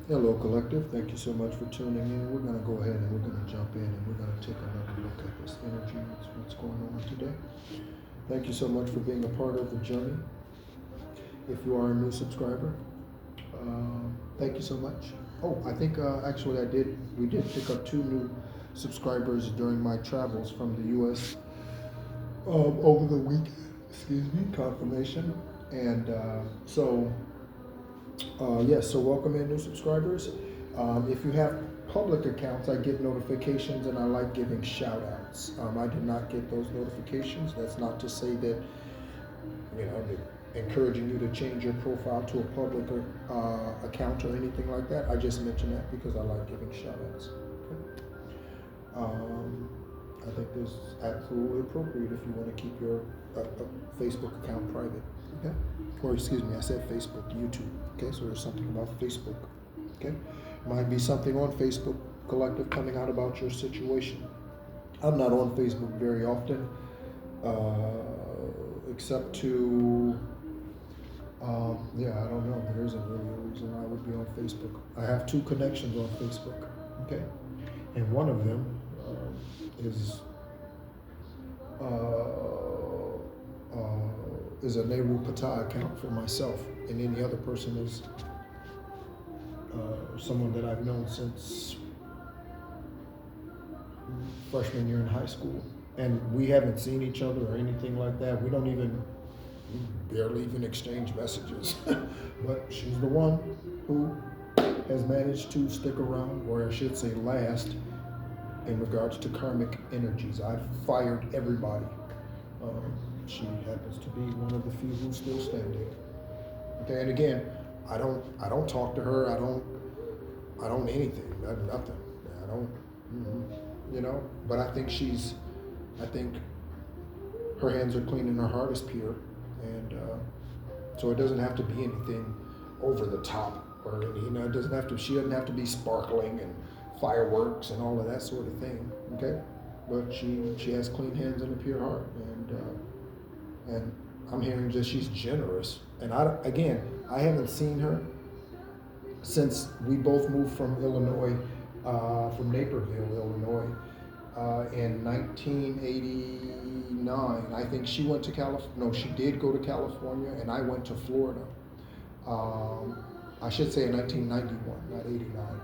Hello, Collective. Thank you so much for tuning in. We're going to go ahead and we're going to jump in and we're going to take another look at this energy, what's going on today. Thank you so much for being a part of the journey. If you are a new subscriber, thank you so much. Oh, I think actually we did pick up two new subscribers during my travels from the U.S. Over the week. Excuse me, confirmation. And yes, so welcome in new subscribers. If you have public accounts, I get notifications and I like giving shout outs. I did not get those notifications. That's not to say that, encouraging you to change your profile to a public account or anything like that. I just mention that because I like giving shout outs. Okay. I think this is absolutely appropriate if you want to keep your Facebook account private. Okay? Or excuse me, I said Facebook, YouTube. Okay, so there's something about Facebook. Okay? Might be something on Facebook Collective coming out about your situation. I'm not on Facebook very often, except to, I don't know. There isn't really a reason I would be on Facebook. I have two connections on Facebook. Okay? And one of them is a Nehru Patah account for myself, and any other person is someone that I've known since freshman year in high school, and we haven't seen each other or anything like that. We barely even exchange messages. But she's the one who has managed to stick around, or I should say last, in regards to karmic energies. I've fired everybody. She happens to be one of the few who's still standing. Okay, and again, I don't talk to her. I don't anything. Nothing. I don't. But I think her hands are clean and her heart is pure, and so it doesn't have to be anything over the top, or it doesn't have to. She doesn't have to be sparkling and fireworks and all of that sort of thing. Okay, but she has clean hands and a pure heart, and I'm hearing that she's generous. And I haven't seen her since we both moved from Illinois, from Naperville, Illinois, in 1989. I think she went to California. No, she did go to California, and I went to Florida. I should say in 1991, not 89.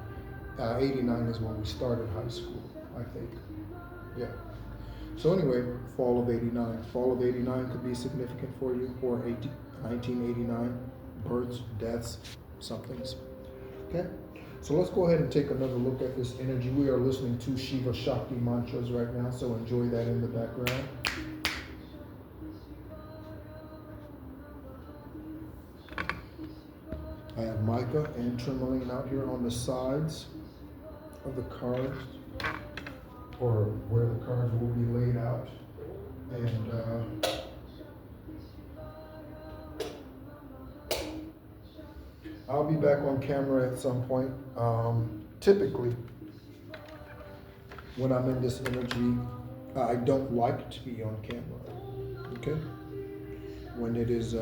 89 is when we started high school, I think. Yeah. So anyway, fall of 89. Fall of 89 could be significant for you, or 1989, births, deaths, somethings. Okay? So let's go ahead and take another look at this energy. We are listening to Shiva Shakti mantras right now, so enjoy that in the background. I have mica and tourmaline out here on the sides of the cards, or where the cards will be laid out. And I'll be back on camera at some point. Typically, when I'm in this energy, I don't like to be on camera. Okay? When it is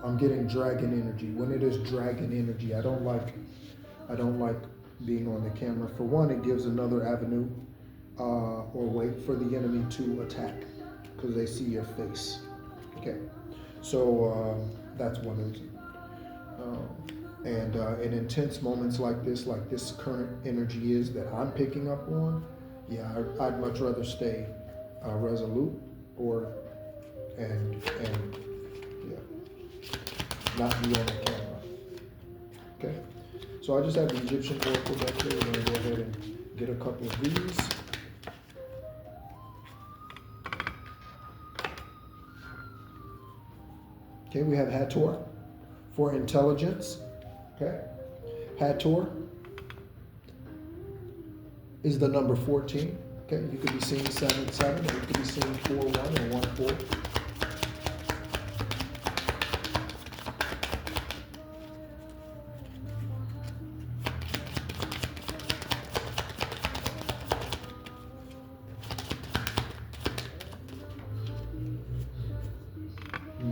I'm getting dragon energy. When it is dragon energy, I don't like being on the camera. For one, it gives another avenue or way for the enemy to attack, because they see your face. Okay, so that's one reason. And in intense moments like this current energy is that I'm picking up on, I'd much rather stay resolute and not be on the camera. Okay, so I just have the Egyptian oracle deck here. We're going to go ahead and get a couple of these. Okay, we have Hathor for intelligence. Okay, Hathor is the number 14. Okay, you could be seeing 7-7, or you could be seeing 4-1 or 1-4.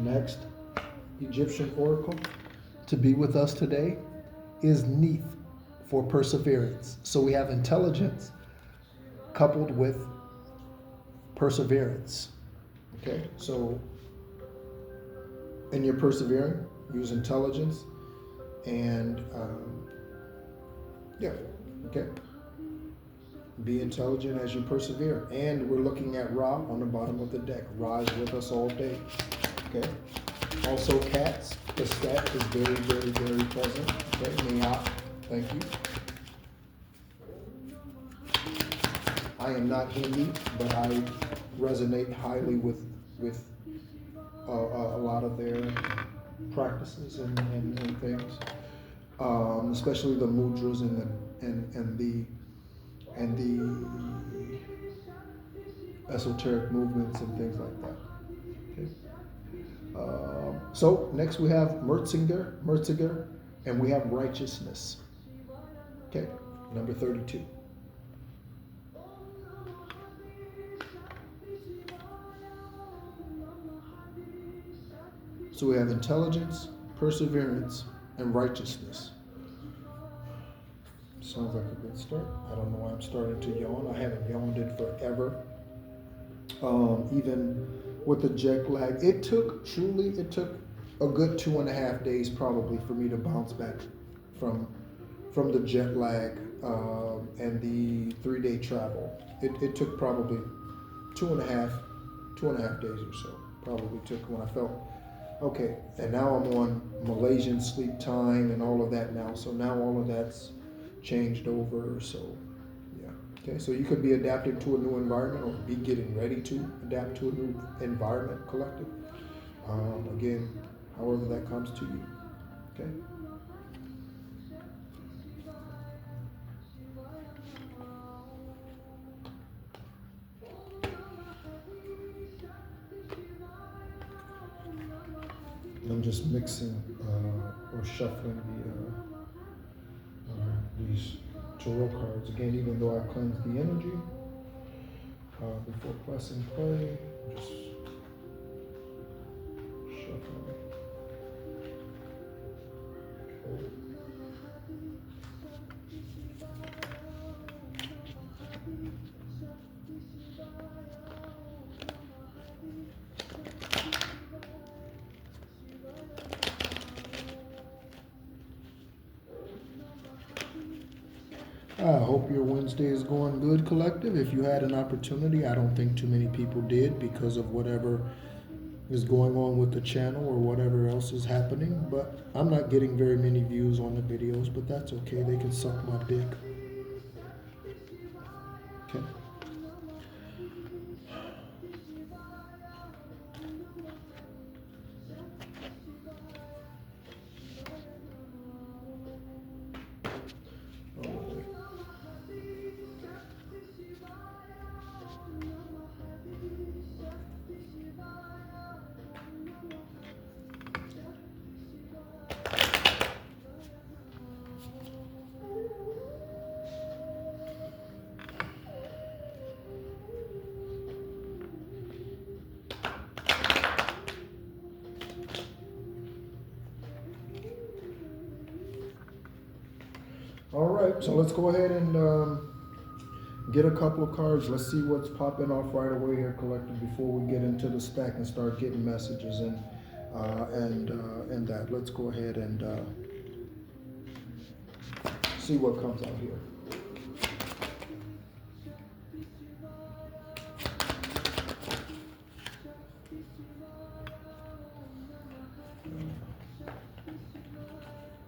Next, Egyptian oracle to be with us today is Neith for perseverance. So we have intelligence coupled with perseverance. Okay, so in your persevering, use intelligence and okay. Be intelligent as you persevere. And we're looking at Ra on the bottom of the deck. Ra is with us all day. Okay. Also cats. The stat is very, very, very present. Okay. Miyap. Thank you. I am not Hindi, but I resonate highly with a lot of their practices and things. Especially the mudras and the esoteric movements and things like that. Okay. So next we have Merziger, and we have righteousness. Okay, number 32. So we have intelligence, perseverance, and righteousness. Sounds like a good start. I don't know why I'm starting to yawn. I haven't yawned in forever. Even with the jet lag, it took a good 2.5 days probably for me to bounce back from the jet lag and the 3-day travel. It took probably 2.5 days or so. Probably took when I felt okay. And now I'm on Malaysian sleep time and all of that now. So now all of that's changed over. So yeah. Okay. So you could be adapting to a new environment or be getting ready to adapt to a new environment, collective. Again, however that comes to you. Okay. I'm just mixing or shuffling these tarot cards. Again, even though I cleanse the energy before pressing play, I'm just shuffling. Okay. I hope your Wednesday is going good, collective. If you had an opportunity, I don't think too many people did because of whatever is going on with the channel or whatever else is happening. But I'm not getting very many views on the videos, but that's okay. They can suck my dick. Okay. All right, so let's go ahead and get a couple of cards. Let's see what's popping off right away here, collective, before we get into the stack and start getting messages and that. Let's go ahead and see what comes out here.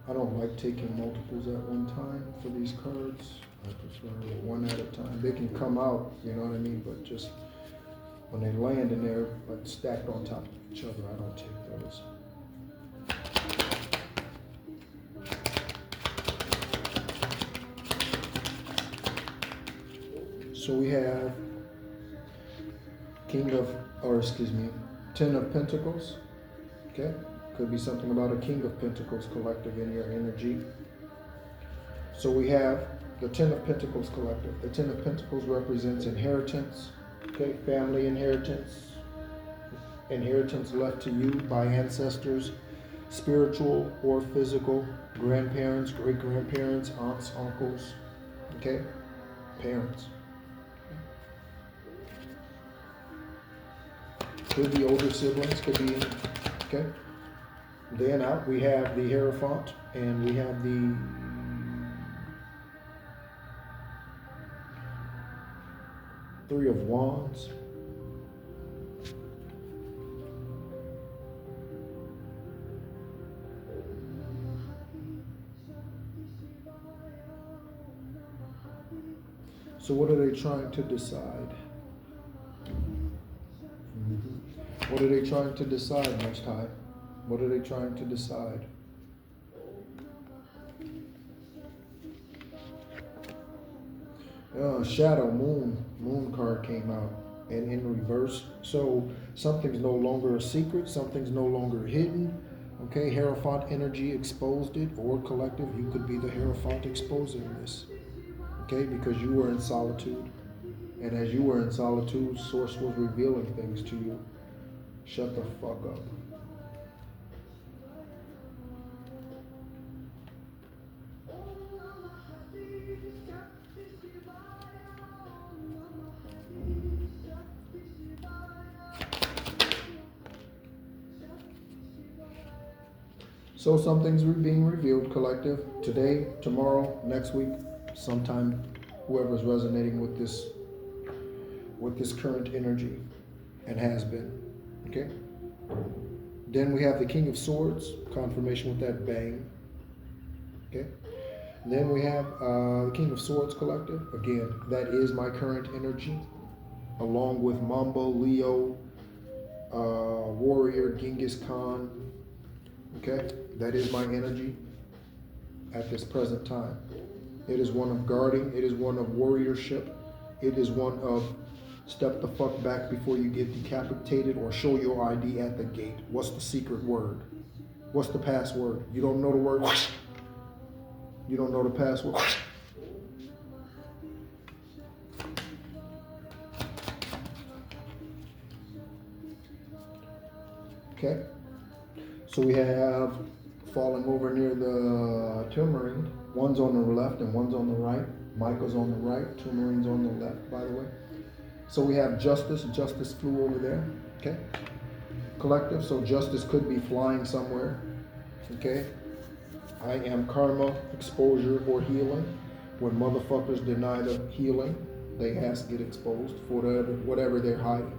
I don't like taking multiples at one time for these cards. I prefer one at a time. They can come out, you know what I mean, but just when they land in there, like stacked on top of each other, I don't take those. So we have Ten of Pentacles. Okay. Could be something about a King of Pentacles, collective, in your energy. So we have the Ten of Pentacles, collective. The Ten of Pentacles represents inheritance, okay, family inheritance left to you by ancestors, spiritual or physical, grandparents, great-grandparents, aunts, uncles, okay? Parents. Could be older siblings, could be, okay? Then out, we have the Hierophant, and we have the Three of Wands. So what are they trying to decide? What are they trying to decide, Most High? What are they trying to decide? Shadow, moon card came out, and in reverse. So something's no longer a secret, something's no longer hidden. Okay, Hierophant energy exposed it, or collective, you could be the Hierophant exposing this. Okay, because you were in solitude. And as you were in solitude, Source was revealing things to you. Shut the fuck up. So something's being revealed, collective, today, tomorrow, next week, sometime, whoever's resonating with this current energy, and has been, okay? Then we have the King of Swords, confirmation with that bang, okay? Then we have the King of Swords, collective, again, that is my current energy, along with Mambo, Leo, Warrior, Genghis Khan, okay? That is my energy at this present time. It is one of guarding. It is one of warriorship. It is one of step the fuck back before you get decapitated or show your ID at the gate. What's the secret word? What's the password? You don't know the word? You don't know the password? Okay. So we have falling over near the Turmarine. One's on the left and one's on the right. Michael's on the right, Turmarine's on the left, by the way. So we have Justice. Justice flew over there, okay? Collective, so Justice could be flying somewhere, okay? I am karma, exposure, or healing. When motherfuckers deny the healing, they ass get exposed for whatever they're hiding.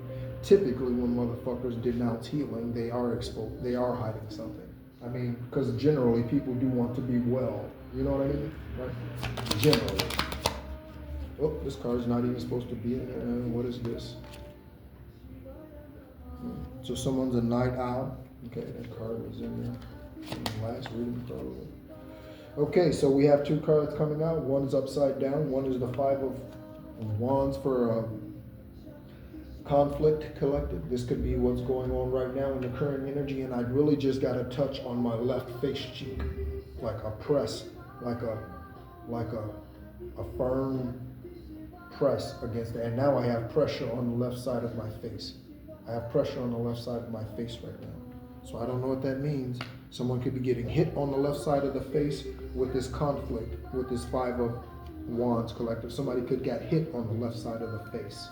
Typically, when motherfuckers denounce healing, they are exposed. They are hiding something. I mean, because generally people do want to be well. You know what I mean? Right? Generally. Oh, this card's not even supposed to be in there. What is this? So someone's a night owl. Okay, that card was in there. Last reading probably. Okay, so we have two cards coming out. One is upside down. One is the Five of Wands for conflict, collective. This could be what's going on right now in the current energy, and I really just got a touch on my left face cheek, like a press, like a firm press against it. And now I have pressure on the left side of my face. I have pressure on the left side of my face right now. So I don't know what that means. Someone could be getting hit on the left side of the face with this conflict, with this Five of Wands, collective. Somebody could get hit on the left side of the face.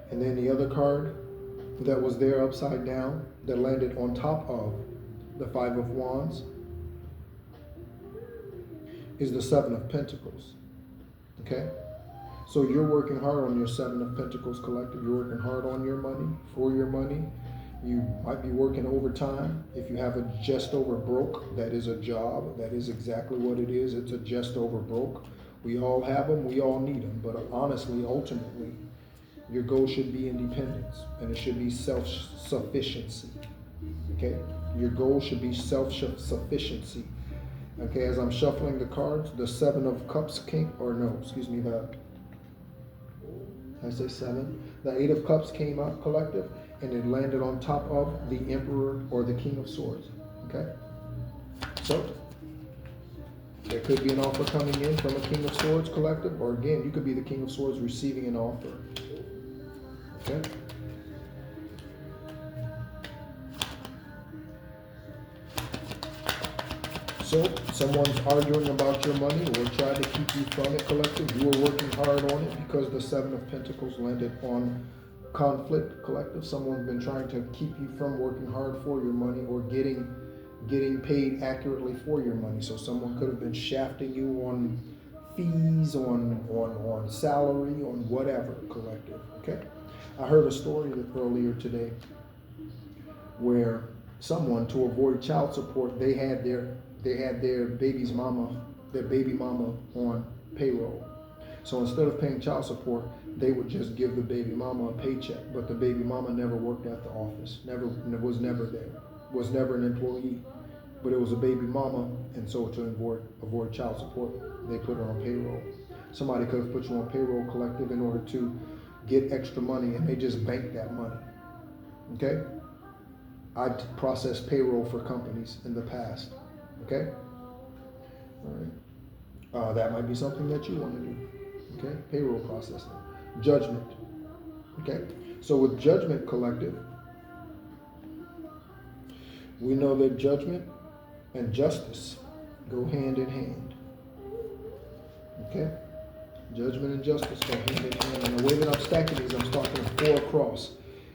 And then the other card that was there upside down, that landed on top of the Five of Wands, is the Seven of Pentacles, okay? So you're working hard on your Seven of Pentacles, collective. You're working hard on your money, for your money. You might be working overtime. If you have a just over broke, that is a job. That is exactly what it is. It's a just over broke. We all have them. We all need them. But honestly, ultimately, your goal should be independence, and it should be self-sufficiency, okay? Your goal should be self-sufficiency. Okay, as I'm shuffling the cards, the Seven of Cups came, or no, excuse me, did I say seven? The Eight of Cups came out, collective, and it landed on top of the Emperor or the King of Swords, okay? So, There could be an offer coming in from a King of Swords collective, or again, you could be the King of Swords receiving an offer. Okay? So, someone's arguing about your money or tried to keep you from it, collective. You were working hard on it because the Seven of Pentacles landed on conflict, collective. Someone's been trying to keep you from working hard for your money or getting paid accurately for your money. So someone could have been shafting you on fees, on salary, on whatever, collective. Okay? I heard a story earlier today where someone, to avoid child support, they had their baby mama on payroll. So instead of paying child support, they would just give the baby mama a paycheck. But the baby mama never worked at the office, was never there, was never an employee. But it was a baby mama, and so to avoid child support, they put her on payroll. Somebody could have put you on payroll, collective, in order to get extra money, and they just banked that money. Okay? I processed payroll for companies in the past. Okay? All right. That might be something that you want to do. Okay? Payroll processing. Judgment. Okay? So with judgment, collective, we know that judgment and justice go hand in hand. Okay? Judgment and justice go hand in hand. And the way that I'm stacking these, I'm stacking 4 across.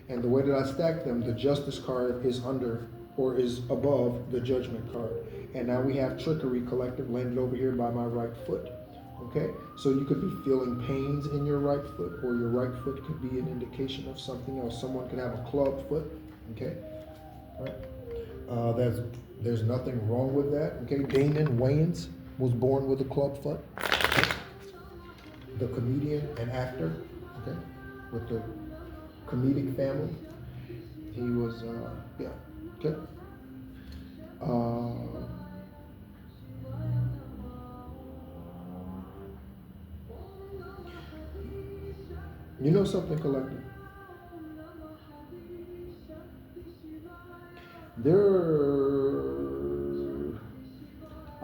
And the way that I stack them, the justice card is under or is above the judgment card. And now we have trickery, collective, landed over here by my right foot. Okay? So you could be feeling pains in your right foot, or your right foot could be an indication of something else. Someone could have a club foot. Okay? All right. There's nothing wrong with that. Okay? Damon Wayans was born with a club foot. Okay? The comedian and actor. Okay? With the comedic family. He was, yeah. Okay? You know something, collective?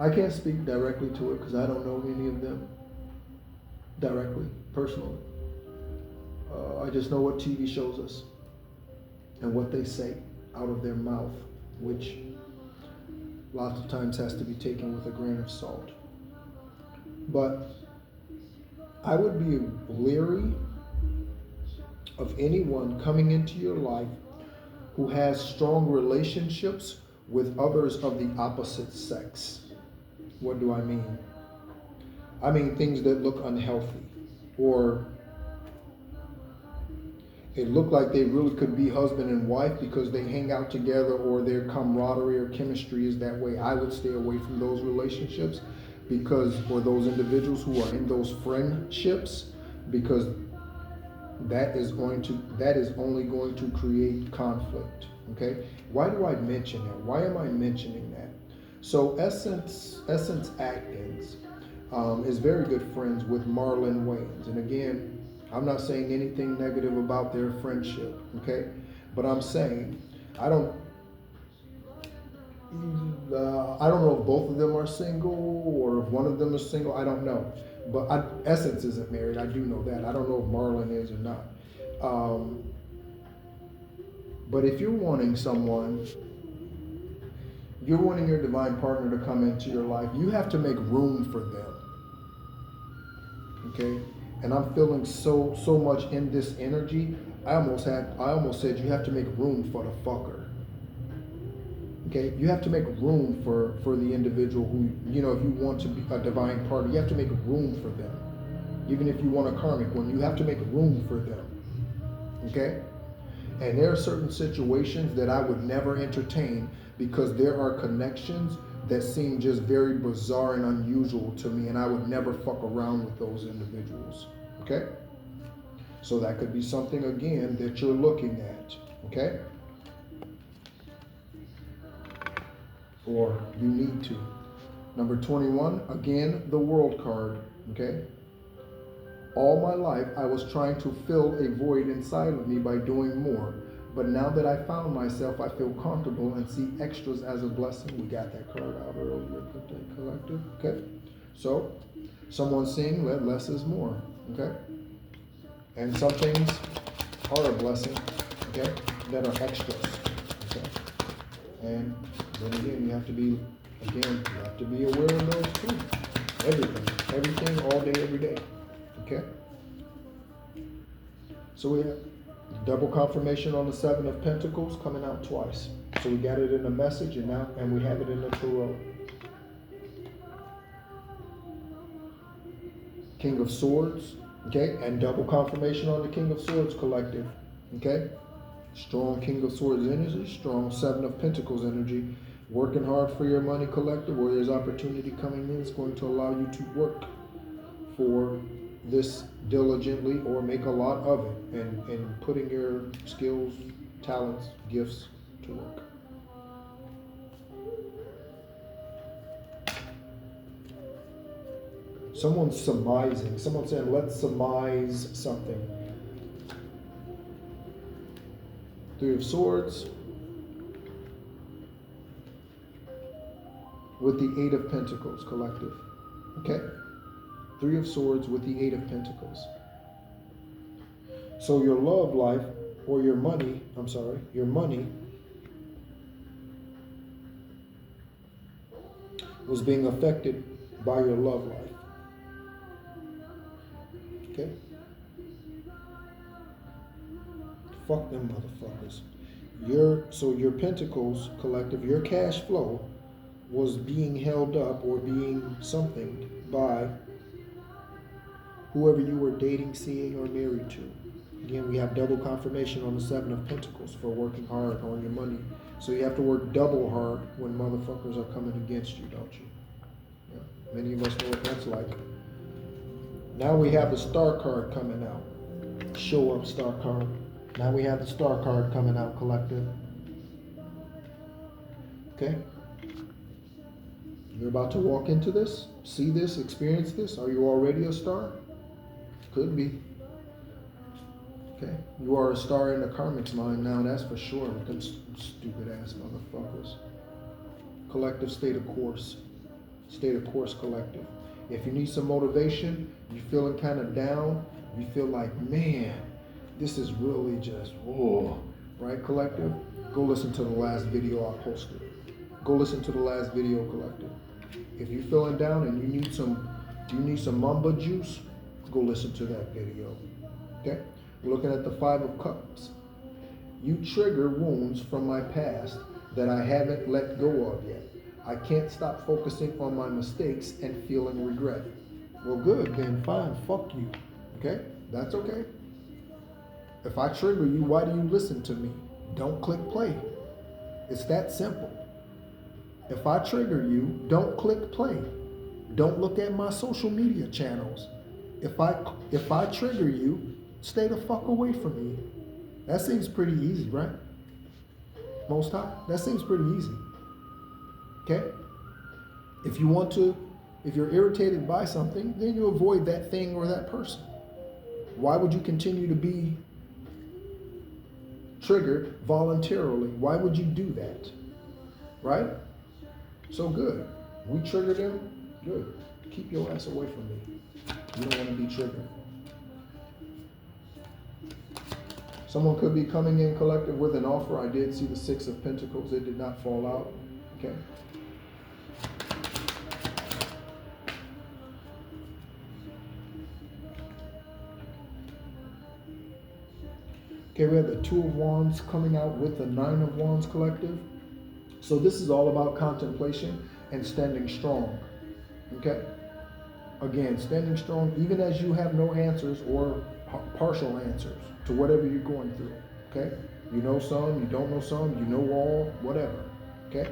I can't speak directly to it because I don't know any of them directly, personally. I just know what TV shows us and what they say out of their mouth, which lots of times has to be taken with a grain of salt. But I would be leery of anyone coming into your life who has strong relationships with others of the opposite sex. What do I mean? I mean things that look unhealthy, or it look like they really could be husband and wife because they hang out together, or their camaraderie or chemistry is that way. I would stay away from those relationships or those individuals who are in those friendships, because that is only going to create conflict. Okay? Why do I mention that? Why am I mentioning that? So Essence Atkins is very good friends with Marlon Wayans. And again, I'm not saying anything negative about their friendship, okay? But I'm saying, I don't know if both of them are single or if one of them is single. I don't know. But Essence isn't married. I do know that. I don't know if Marlon is or not. But if you're wanting your divine partner to come into your life, you have to make room for them. Okay? And I'm feeling so much in this energy. I almost said you have to make room for the fucker. Okay? You have to make room for the individual who, you know, if you want to be a divine partner, you have to make room for them. Even if you want a karmic one, you have to make room for them. Okay? And there are certain situations that I would never entertain because there are connections that seem just very bizarre and unusual to me, and I would never fuck around with those individuals. Okay? So that could be something, again, that you're looking at. Okay? Or you need to. Number 21, again, the World card. Okay? All my life, I was trying to fill a void inside of me by doing more. But now that I found myself, I feel comfortable and see extras as a blessing. We got that card out earlier, collective. Okay? So, someone's saying that less is more, okay? And some things are a blessing, okay, that are extras, okay? And then again, you have to be aware of those too. Everything, all day, every day, okay? So we have double confirmation on the Seven of Pentacles coming out twice. So we got it in a message and we have it in the tarot. King of Swords, okay, and double confirmation on the King of Swords collective, okay? Strong King of Swords energy, strong Seven of Pentacles energy. Working hard for your money collective, where there's opportunity coming in, it's going to allow you to work for this diligently or make a lot of it and putting your skills, talents, gifts to work. Someone's surmising. Someone's saying, let's surmise something. Three of Swords with the Eight of Pentacles collective. Okay? Three of Swords with the Eight of Pentacles. So your love life or your money was being affected by your love life. Okay? Fuck them motherfuckers. Your Pentacles collective, your cash flow was being held up or being something by whoever you were dating, seeing, or married to. Again, we have double confirmation on the Seven of Pentacles for working hard on your money. So you have to work double hard when motherfuckers are coming against you, don't you? Yeah. Many of us know what that's like. Now we have the Star card coming out. Show up Star card. Now we have the Star card coming out, collective. Okay? You're about to walk into this, see this, experience this. Are you already a star? Could be. Okay? You are a star in the karmic's mind now, that's for sure, with them stupid ass motherfuckers. Collective state of course. State of course collective. If you need some motivation, you're feeling kind of down, you feel like, man, this is really just, whoa, right, collective? Go listen to the last video I posted. Go listen to the last video, collective. If you're feeling down and you need some mamba juice, go listen to that video. Okay? We're looking at the Five of Cups. You trigger wounds from my past that I haven't let go of yet. I can't stop focusing on my mistakes and feeling regret. Well, good, then fine, fuck you. Okay? That's okay. If I trigger you, why do you listen to me? Don't click play. It's that simple. If I trigger you, don't click play. Don't look at my social media channels. If I trigger you, stay the fuck away from me. That seems pretty easy, right? Most high. That seems pretty easy. Okay? If you're irritated by something, then you avoid that thing or that person. Why would you continue to be triggered voluntarily? Why would you do that? Right? So good. We triggered them. Good. Keep your ass away from me. You don't want to be triggered. Someone could be coming in collective with an offer. I did see the Six of Pentacles. It did not fall out. Okay. Okay, we have the Two of Wands coming out with the Nine of Wands collective. So this is all about contemplation and standing strong. Okay? Again, standing strong even as you have no answers or partial answers to whatever you're going through. Okay? You know some, you don't know some, you know all, whatever. Okay?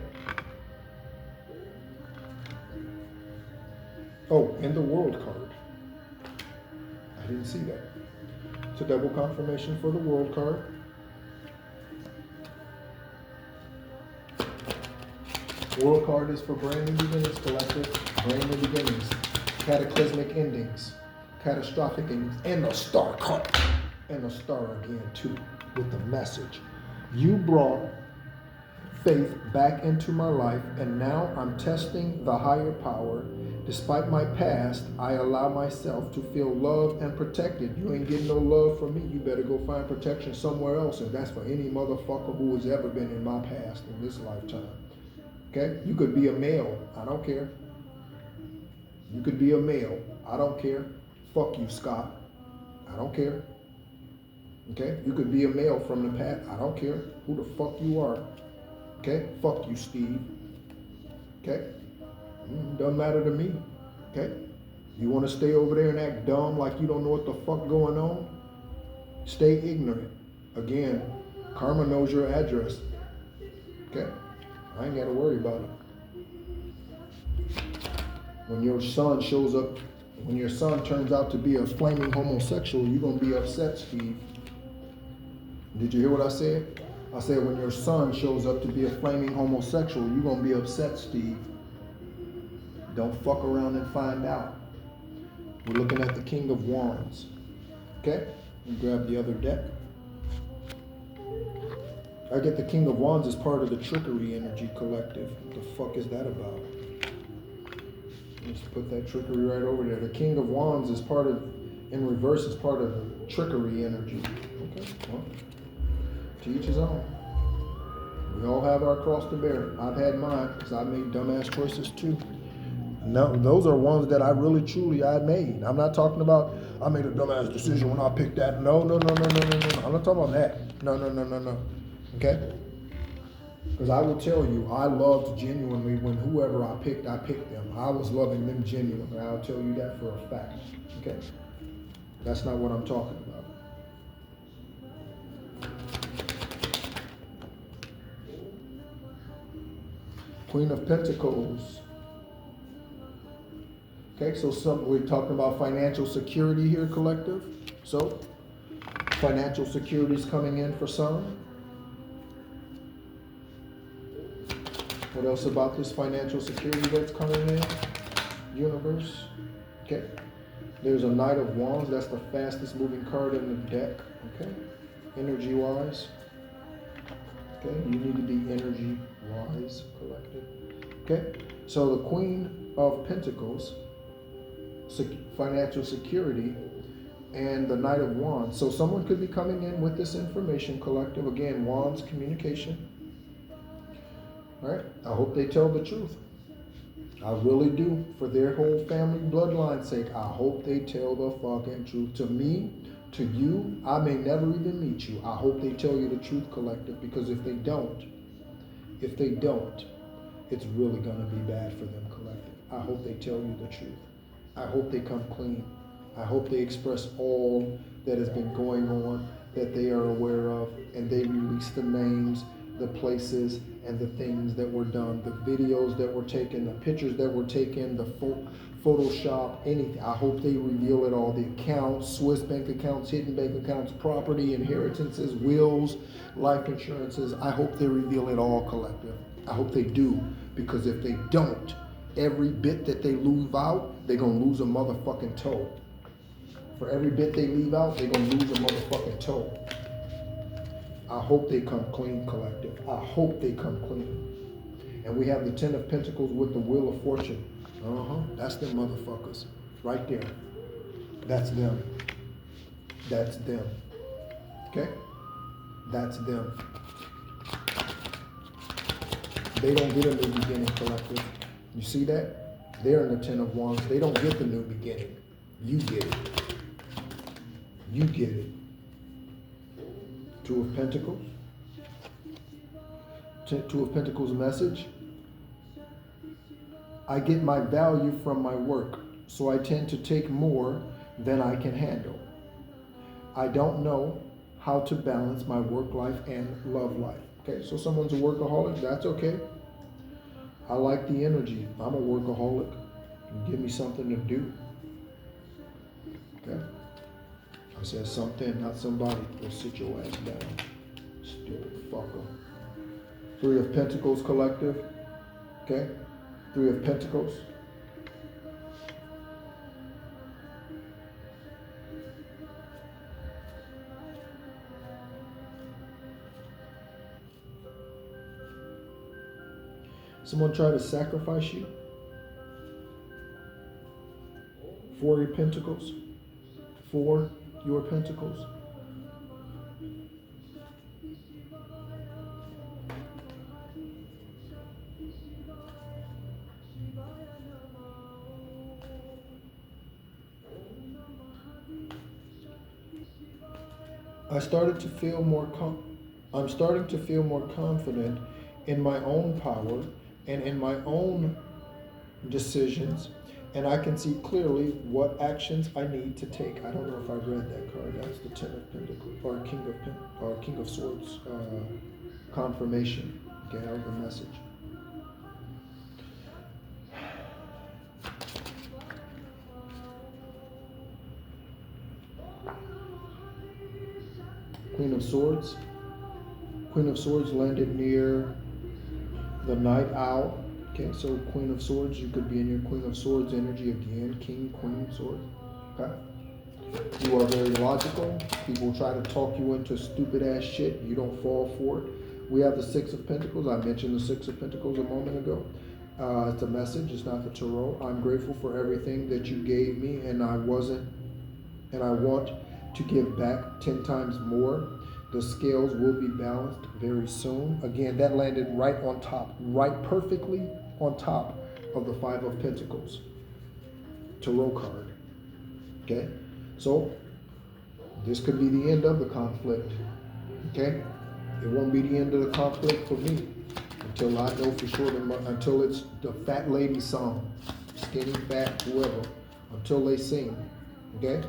Oh, and the World card. I didn't see that. It's a double confirmation for the World card. World card is for brand new beginnings, collective. Brand new beginnings. Cataclysmic endings. Catastrophic endings. And the Star card. And the Star again, too, with the message. You brought faith back into my life, and now I'm testing the higher power Despite my past, I allow myself to feel loved and protected. You ain't getting no love from me. You better go find protection somewhere else. And that's for any motherfucker who has ever been in my past in this lifetime. Okay? You could be a male. I don't care. You could be a male. I don't care. Fuck you, Scott. I don't care. Okay? You could be a male from the past. I don't care who the fuck you are. Okay? Fuck you, Steve. Okay? Doesn't matter to me. Okay? You want to stay over there and act dumb like you don't know what the fuck going on? Stay ignorant. Again, karma knows your address. Okay? I ain't got to worry about it. When your son shows up, when your son turns out to be a flaming homosexual, you're going to be upset, Steve. Did you hear what I said? I said when your son shows up to be a flaming homosexual, you're going to be upset, Steve. Don't fuck around and find out. We're looking at the King of Wands. Okay? You grab the other deck. I get the King of Wands as part of the Trickery Energy Collective. What the fuck is that about? Let's put that trickery right over there. The King of Wands is part of, in reverse, is part of the Trickery Energy. Okay? Well, to each his own. We all have our cross to bear. I've had mine because I made dumbass choices too. No, those are ones that I really, truly, I made. I'm not talking about, I made a dumbass decision when I picked that. No. I'm not talking about that. No. Okay? Because I will tell you, I loved genuinely when whoever I picked them. I was loving them genuinely. I'll tell you that for a fact. Okay? That's not what I'm talking about. Queen of Pentacles. Okay, so we're talking about financial security here, collective. So, financial security is coming in for some. What else about this financial security that's coming in, universe? Okay, there's a Knight of Wands. That's the fastest moving card in the deck. Okay, energy-wise. Okay, you need to be energy-wise, collective. Okay, so the Queen of Pentacles, financial security, and the Knight of Wands. So someone could be coming in with this information, collective. Again, Wands, communication. All right, I hope they tell the truth. I really do. For their whole family bloodline's sake, I hope they tell the fucking truth. To me, to you, I may never even meet you. I hope they tell you the truth, collective, because if they don't, it's really going to be bad for them, collective. I hope they tell you the truth. I hope they come clean. I hope they express all that has been going on that they are aware of, and they release the names, the places, and the things that were done, the videos that were taken, the pictures that were taken, the Photoshop, anything. I hope they reveal it all. The accounts, Swiss bank accounts, hidden bank accounts, property, inheritances, wills, life insurances. I hope they reveal it all, collective. I hope they do, because if they don't, every bit that they leave out, they're going to lose a motherfucking toe. For every bit they leave out, they're going to lose a motherfucking toe. I hope they come clean, collective. I hope they come clean. And we have the Ten of Pentacles with the Wheel of Fortune. That's them motherfuckers. Right there. That's them. That's them. Okay? That's them. They don't get a new beginning, collective. You see that? They're in the Ten of Wands. They don't get the new beginning. You get it. You get it. Two of Pentacles. Two of Pentacles message. I get my value from my work, so I tend to take more than I can handle. I don't know how to balance my work life and love life. Okay, so someone's a workaholic. That's okay. I like the energy. I'm a workaholic. Give me something to do. Okay? I said something, not somebody. Go sit your ass down. Stupid fucker. Three of Pentacles collective. Okay? Three of Pentacles. Someone try to sacrifice you. 4 your pentacles. 4 your pentacles. I'm starting to feel more confident in my own power and in my own decisions, and I can see clearly what actions I need to take. I don't know if I read that card. That's the 10 of Pentacles or King of Swords confirmation. Okay, that was the message. Queen of Swords. Queen of Swords landed near the Night Owl. Okay, so Queen of Swords, you could be in your Queen of Swords energy again. King, Queen, Sword. Okay. You are very logical. People try to talk you into stupid ass shit. You don't fall for it. We have the 6 of Pentacles. I mentioned the 6 of Pentacles a moment ago. It's a message. It's not the tarot. I'm grateful for everything that you gave me, and I want to give back 10 times more. The scales will be balanced very soon. Again, that landed right on top, right perfectly on top of the 5 of Pentacles tarot card. Okay, so this could be the end of the conflict. Okay, it won't be the end of the conflict for me until I know for sure, until it's the fat lady song, skinny, fat, whoever, until they sing. Okay,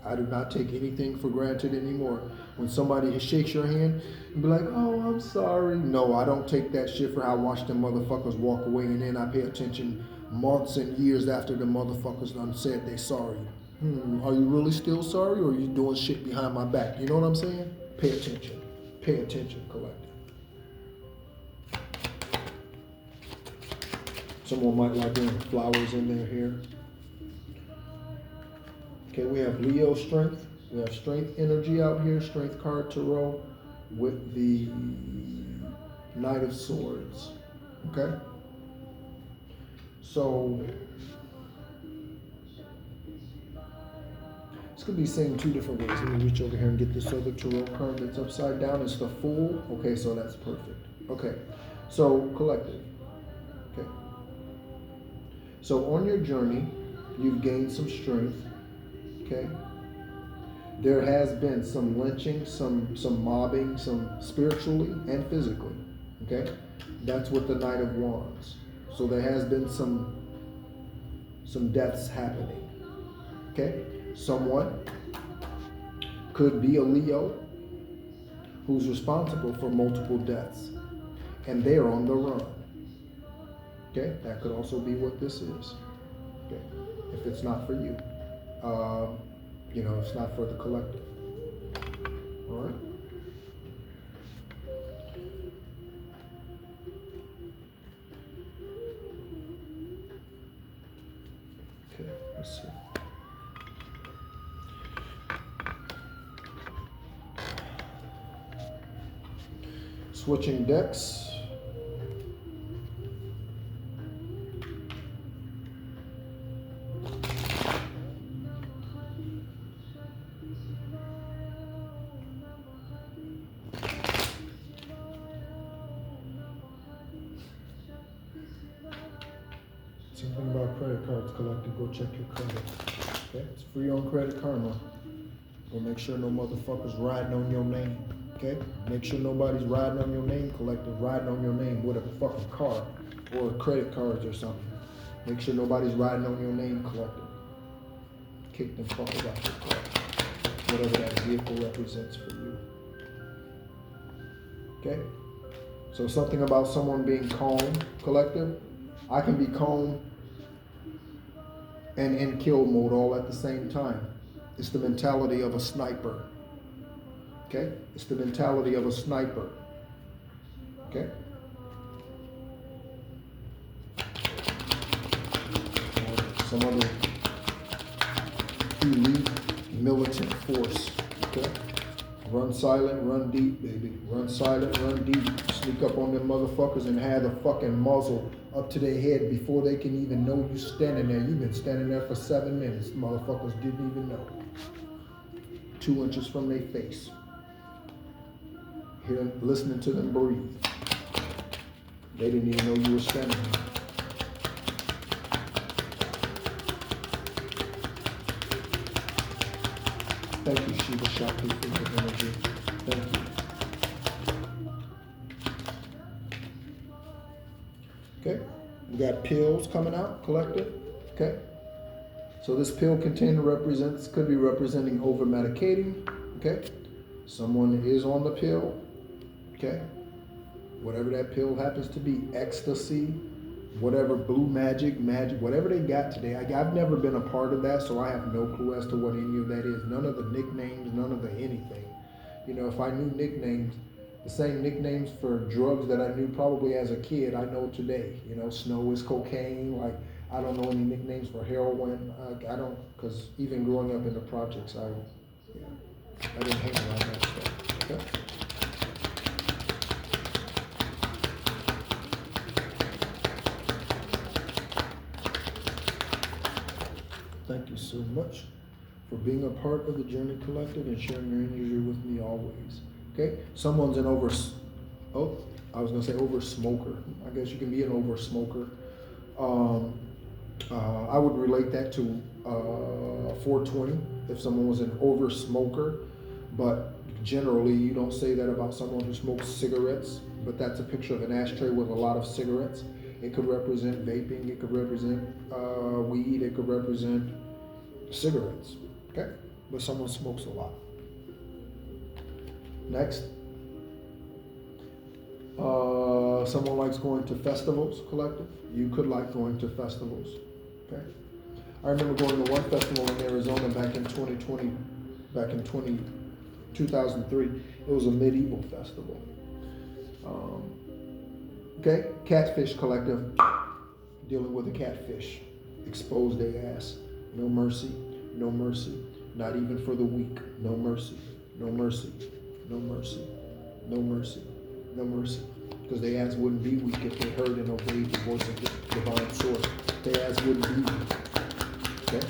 I do not take anything for granted anymore. When somebody shakes your hand and be like, oh, I'm sorry. No, I don't take that shit for how I watch them motherfuckers walk away, and then I pay attention months and years after the motherfuckers done said they sorry. Are you really still sorry, or are you doing shit behind my back? You know what I'm saying? Pay attention. Pay attention, collective. Someone might like doing flowers in their hair. Okay, we have Leo strength. We have strength energy out here, strength card tarot with the Knight of Swords. Okay? So this could be seen 2 different ways. Let me reach over here and get this other tarot card that's upside down. It's the Fool. Okay, so that's perfect. Okay, so collective. Okay. So on your journey, you've gained some strength. Okay. There has been some lynching, some mobbing, some spiritually and physically. Okay, that's what the Knight of Wands. So there has been some deaths happening. Okay, someone could be a Leo who's responsible for multiple deaths, and they're on the run. Okay, that could also be what this is. Okay, if it's not for you. You know, it's not for the collective. All right? Okay, let's see. Switching decks. Something about credit cards, collective. Go check your credit. Okay, it's free on Credit Karma. Go make sure no motherfuckers riding on your name. Okay, make sure nobody's riding on your name, collective. Riding on your name with a fucking car or credit cards or something. Make sure nobody's riding on your name, collective. Kick them fuckers out your car. Whatever that vehicle represents for you. Okay, so something about someone being calm, collective. I can be calm and in kill mode all at the same time. It's the mentality of a sniper. Okay? It's the mentality of a sniper. Okay? Some other elite militant force. Okay? Run silent, run deep, baby. Run silent, run deep. Sneak up on them motherfuckers and have the fucking muzzle up to their head before they can even know you standing there. You've been standing there for 7 minutes. Motherfuckers didn't even know. 2 inches from their face. Hearing, listening to them breathe. They didn't even know you were standing there. Thank you, Shiva Shakti, for your energy. Thank you. Okay, we got pills coming out, collective. Okay, so this pill container could be representing over medicating. Okay, someone is on the pill. Okay, whatever that pill happens to be, ecstasy, whatever blue magic, whatever they got today. I've never been a part of that, so I have no clue as to what any of that is. None of the nicknames, none of the anything. You know, if I knew nicknames, the same nicknames for drugs that I knew probably as a kid, I know today. You know, snow is cocaine. Like, I don't know any nicknames for heroin. I don't, because even growing up in the projects, I didn't hang around that stuff. Okay? Thank you so much for being a part of the Journey Collective and sharing your energy with me always. Okay? Someone's an over smoker. I guess you can be an over smoker. I would relate that to 420 if someone was an over smoker, but generally you don't say that about someone who smokes cigarettes, but that's a picture of an ashtray with a lot of cigarettes. It could represent vaping, it could represent weed, it could represent cigarettes, okay? But someone smokes a lot. Next, someone likes going to festivals, collective. You could like going to festivals, okay? I remember going to one festival in Arizona back in 2003. It was a medieval festival. Okay, catfish collective, dealing with a catfish. Expose their ass. No mercy, no mercy. Not even for the weak. No mercy, no mercy, no mercy, no mercy, no mercy. Because their ass wouldn't be weak if they heard and obeyed the voice of the divine source. Their ass wouldn't be weak. Okay?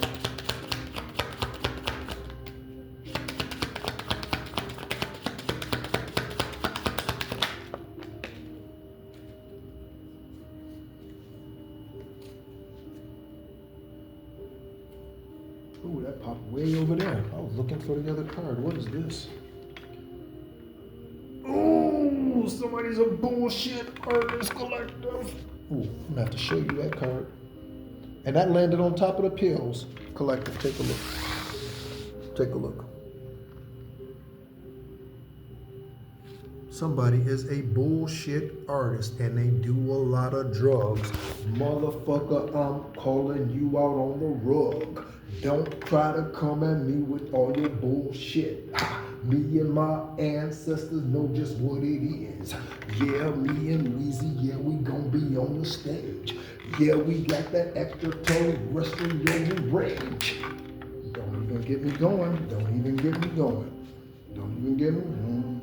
Ooh, that popped way over there. I was looking for the other card. What is this? Ooh, somebody's a bullshit artist collective. Ooh, I'm gonna have to show you that card. And that landed on top of the pills collective. Take a look. Take a look. Somebody is a bullshit artist and they do a lot of drugs. Motherfucker, I'm calling you out on the rug. Don't try to come at me with all your bullshit. Me and my ancestors know just what it is. Yeah, me and Weezy, yeah, we gon' be on the stage. Yeah, we got that extraterrestrial rage. Don't even get me going. Don't even get me going. Don't even get me going.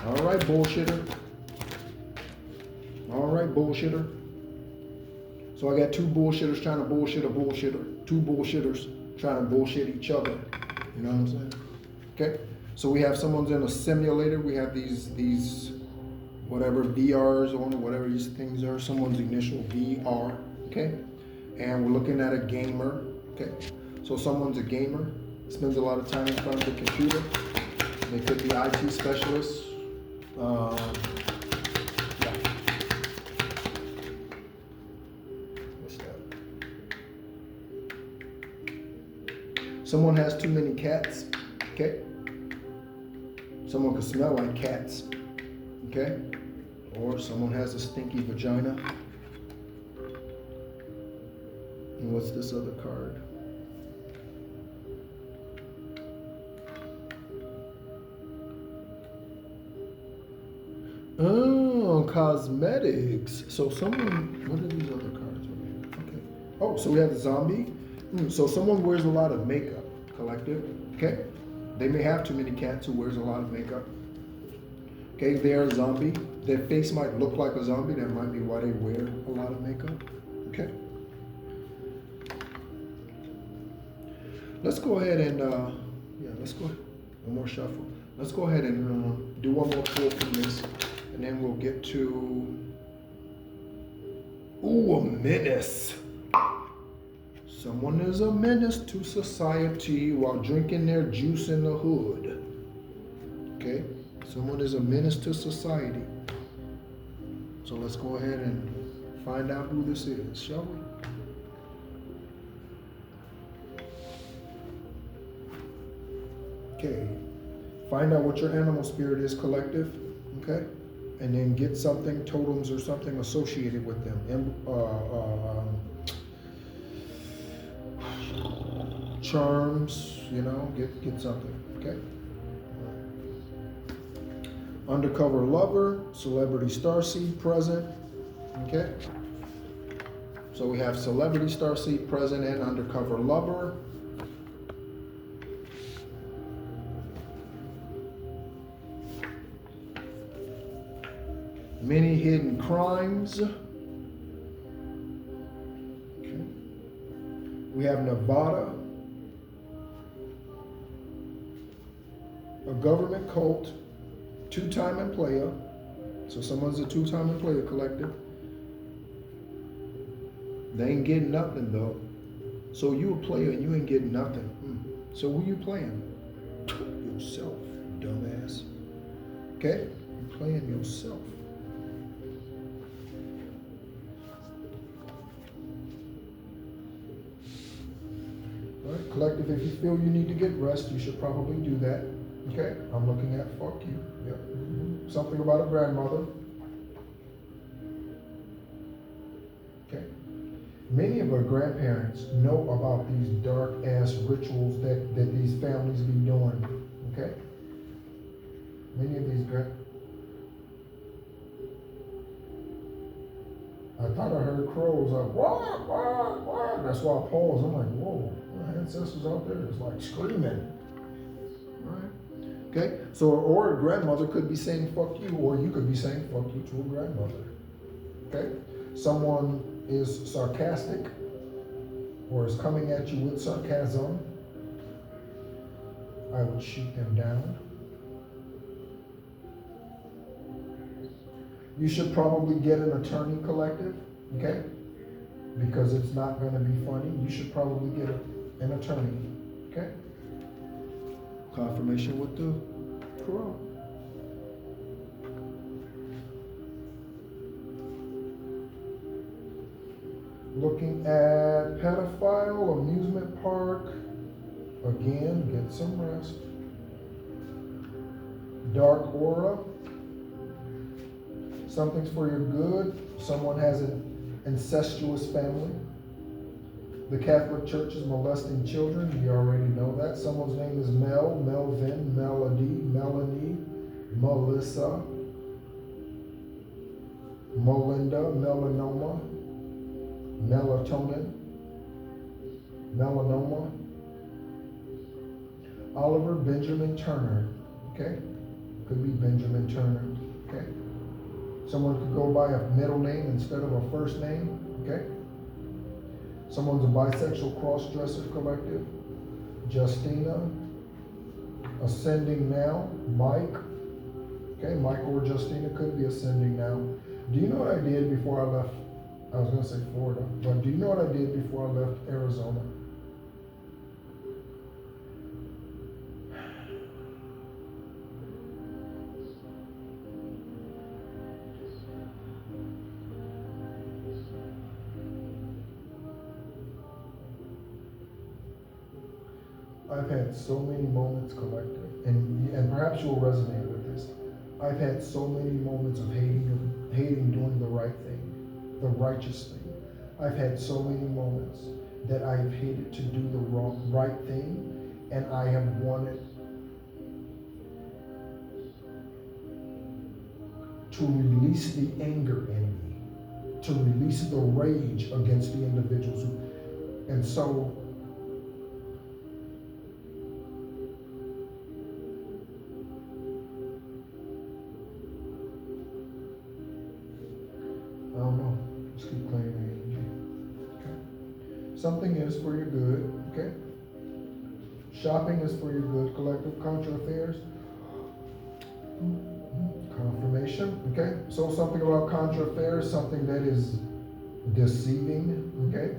All right, bullshitter. All right, bullshitter. So I got two bullshitters trying to bullshit a bullshitter. Two bullshitters trying to bullshit each other. You know what I'm saying? Okay. So we have someone's in a simulator. We have these whatever VRs on, whatever these things are. Someone's initial VR. Okay. And we're looking at a gamer. Okay. So someone's a gamer, spends a lot of time in front of the computer. They could be IT specialists. Someone has too many cats, okay? Someone could smell like cats, okay? Or someone has a stinky vagina. And what's this other card? Oh, cosmetics. So someone, what are these other cards over here? Okay. Oh, so we have the zombie. So someone wears a lot of makeup, collective, okay? They may have too many cats who wears a lot of makeup. Okay, they are a zombie. Their face might look like a zombie. That might be why they wear a lot of makeup. Okay. Let's go ahead and, let's go ahead. One more shuffle. Let's go ahead and do one more pull from this, and then we'll get to, ooh, a menace. Someone is a menace to society while drinking their juice in the hood. Okay? Someone is a menace to society. So let's go ahead and find out who this is, shall we? Okay, find out what your animal spirit is, collective, okay? And then get something, totems or something associated with them. Charms, get something, okay? Undercover lover, celebrity starseed present, okay? So we have celebrity starseed present and undercover lover. Many hidden crimes. Okay. We have Nevada. A government cult. Two-time and player. So someone's a two-time and player collective. They ain't getting nothing though. So you a player and you ain't getting nothing. So who you playing? Yourself, dumbass. Okay? You're playing yourself. All right, collective, if you feel you need to get rest, you should probably do that. Okay? I'm looking at fuck you. Yep. Something about a grandmother. Okay. Many of our grandparents know about these dark ass rituals that these families be doing. Okay? Many of these I thought I heard crows like, what? That's why I paused. I'm like, whoa, my ancestors out there is like screaming. Right? Okay? So, or a grandmother could be saying fuck you, or you could be saying fuck you to a grandmother. Okay? Someone is sarcastic or is coming at you with sarcasm. I would shoot them down. You should probably get an attorney, collective, okay? Because it's not going to be funny. You should probably get an attorney, okay? Confirmation with the Quran. Looking at pedophile, amusement park. Again, get some rest. Dark aura. Something's for your good. Someone has an incestuous family. The Catholic Church is molesting children. You already know that. Someone's name is Mel, Melvin, Melody, Melanie, Melissa, Melinda, melanoma, melatonin, melanoma, Oliver Benjamin Turner. Okay? Could be Benjamin Turner. Okay? Someone could go by a middle name instead of a first name, okay? Someone's a bisexual cross-dresser collective. Justina. Ascending now. Mike. Okay, Mike or Justina could be ascending now. Do you know what I did before I left? I was going to say Florida, but do you know what I did before I left Arizona? I've had so many moments, collective, and perhaps you'll resonate with this. I've had so many moments of hating doing the right thing, the righteous thing. I've had so many moments that I've hated to do the right thing, and I have wanted to release the anger in me, to release the rage against the individuals and so Something is for your good, okay? Shopping is for your good. Collective contra affairs. Confirmation, okay? So something about contra affairs, something that is deceiving, okay?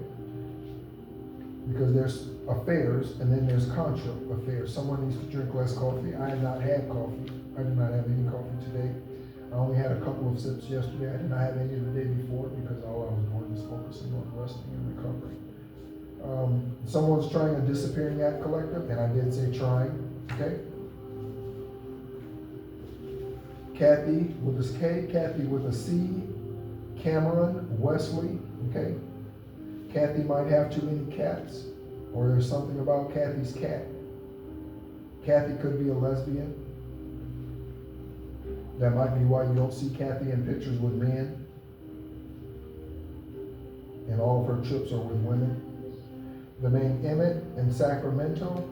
Because there's affairs and then there's contra affairs. Someone needs to drink less coffee. I have not had coffee. I did not have any coffee today. I only had a couple of sips yesterday. I did not have any the day before because all I was doing was focusing on resting and recovering. Someone's trying a disappearing act collective, and I did say trying, okay? Kathy with a K, Kathy with a C, Cameron, Wesley, okay? Kathy might have too many cats, or there's something about Kathy's cat. Kathy could be a lesbian. That might be why you don't see Kathy in pictures with men, and all of her trips are with women. The name Emmett in Sacramento.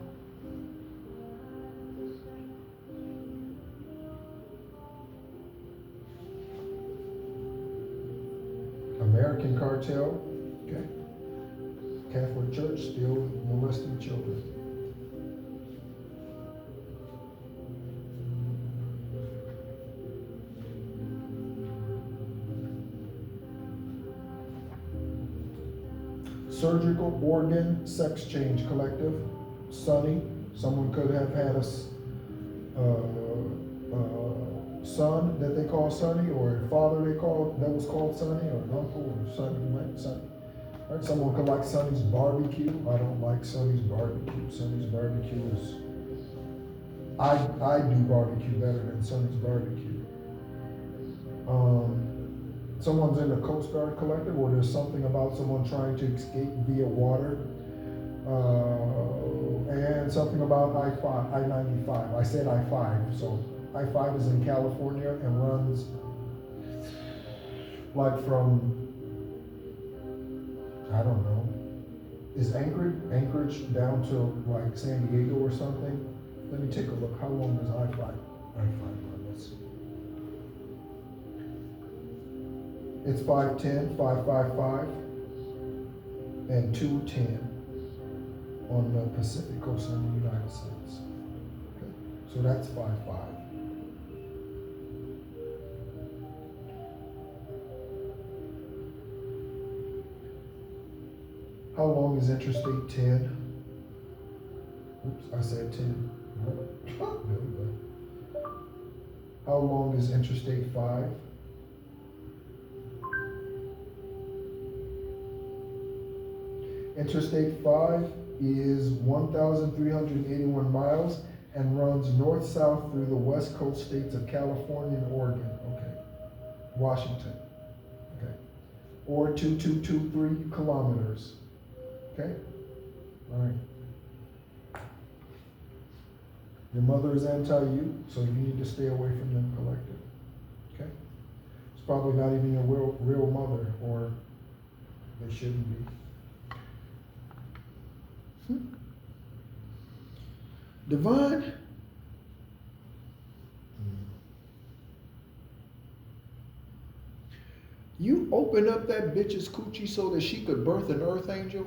American cartel, okay. Catholic Church still molesting children. Surgical organ sex change collective. Sonny, someone could have had a son that they call Sonny, or a father that was called Sonny, or an uncle or Sonny, right? Sonny. Right? Someone could like Sonny's barbecue. I don't like Sonny's barbecue. Sonny's barbecue is, I do barbecue better than Sonny's barbecue. Someone's in the Coast Guard collective, or there's something about someone trying to escape via water, and something about I-95. I said I-5, so I-5 is in California and runs like from, I don't know, is Anchorage down to like San Diego or something? Let me take a look. How long does I-5 run? Let's see. It's 510, 555, and 210 on the Pacific coast in the United States. Okay. So that's 55. How long is Interstate 10? Oops, I said 10. How long is Interstate 5? Interstate 5 is 1,381 miles and runs north-south through the west coast states of California and Oregon. Okay. Washington. Okay. Or 2223 kilometers. Okay? All right. Your mother is anti-you, so you need to stay away from them collective. Okay? It's probably not even your real mother, or they shouldn't be. Divine. You opened up that bitch's coochie so that she could birth an earth angel?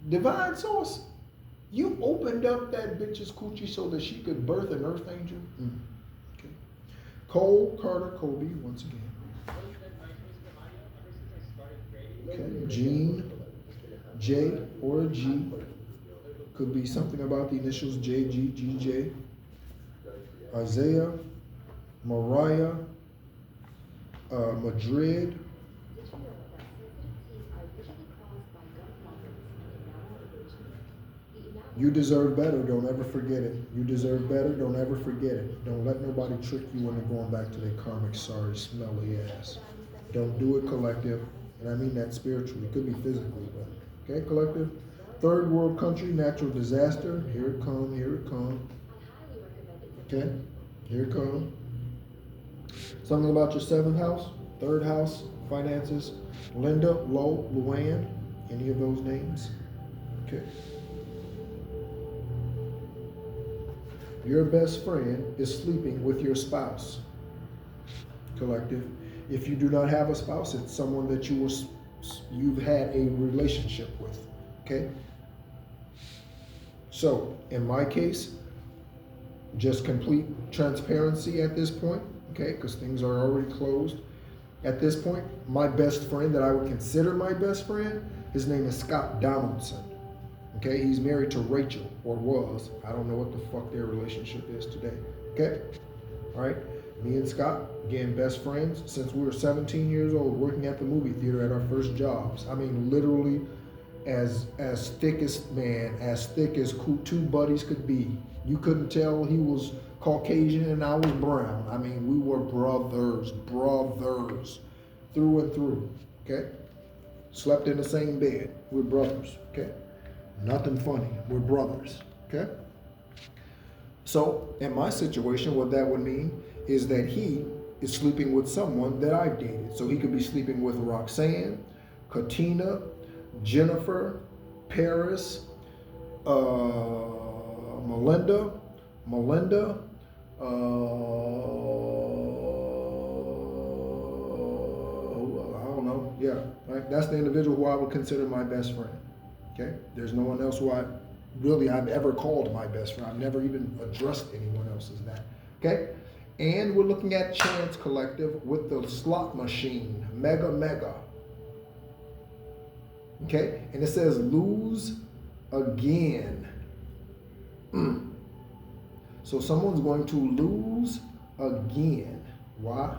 Divine source. You opened up that bitch's coochie so that she could birth an earth angel? Okay. Cole, Carter, Kobe, once again. Okay. Gene, J or G. Could be something about the initials JG, GJ. Isaiah, Mariah, Madrid. You deserve better, don't ever forget it. You deserve better, don't ever forget it. Don't let nobody trick you when they're going back to their karmic, sorry, smelly ass. Don't do it, collective. And I mean that spiritually. It could be physically, but okay, collective. Third world country, natural disaster. Here it come, here it come. Okay, here it come. Something about your seventh house, third house, finances. Linda, Lo, Luann, any of those names? Okay. Your best friend is sleeping with your spouse. Collective. If you do not have a spouse, it's someone that you were you've had a relationship with, okay? So, in my case, just complete transparency at this point, okay, because things are already closed. At this point, my best friend that I would consider my best friend, his name is Scott Donaldson. Okay, he's married to Rachel, or was. I don't know what the fuck their relationship is today. Okay, all right. Me and Scott, again, best friends since we were 17 years old, working at the movie theater at our first jobs. I mean, literally, as thick as two buddies could be. You couldn't tell he was Caucasian and I was brown. I mean, we were brothers, through and through. Okay, slept in the same bed. We're brothers. Okay. Nothing funny. We're brothers. Okay? So, in my situation, what that would mean is that he is sleeping with someone that I've dated. So he could be sleeping with Roxanne, Katina, Jennifer, Paris, Melinda, I don't know. Yeah, right? That's the individual who I would consider my best friend. Okay? There's no one else who I've ever called my best friend. I've never even addressed anyone else as that. Okay? And we're looking at Chance Collective with the slot machine, Mega. Okay? And it says lose again. So someone's going to lose again. Why?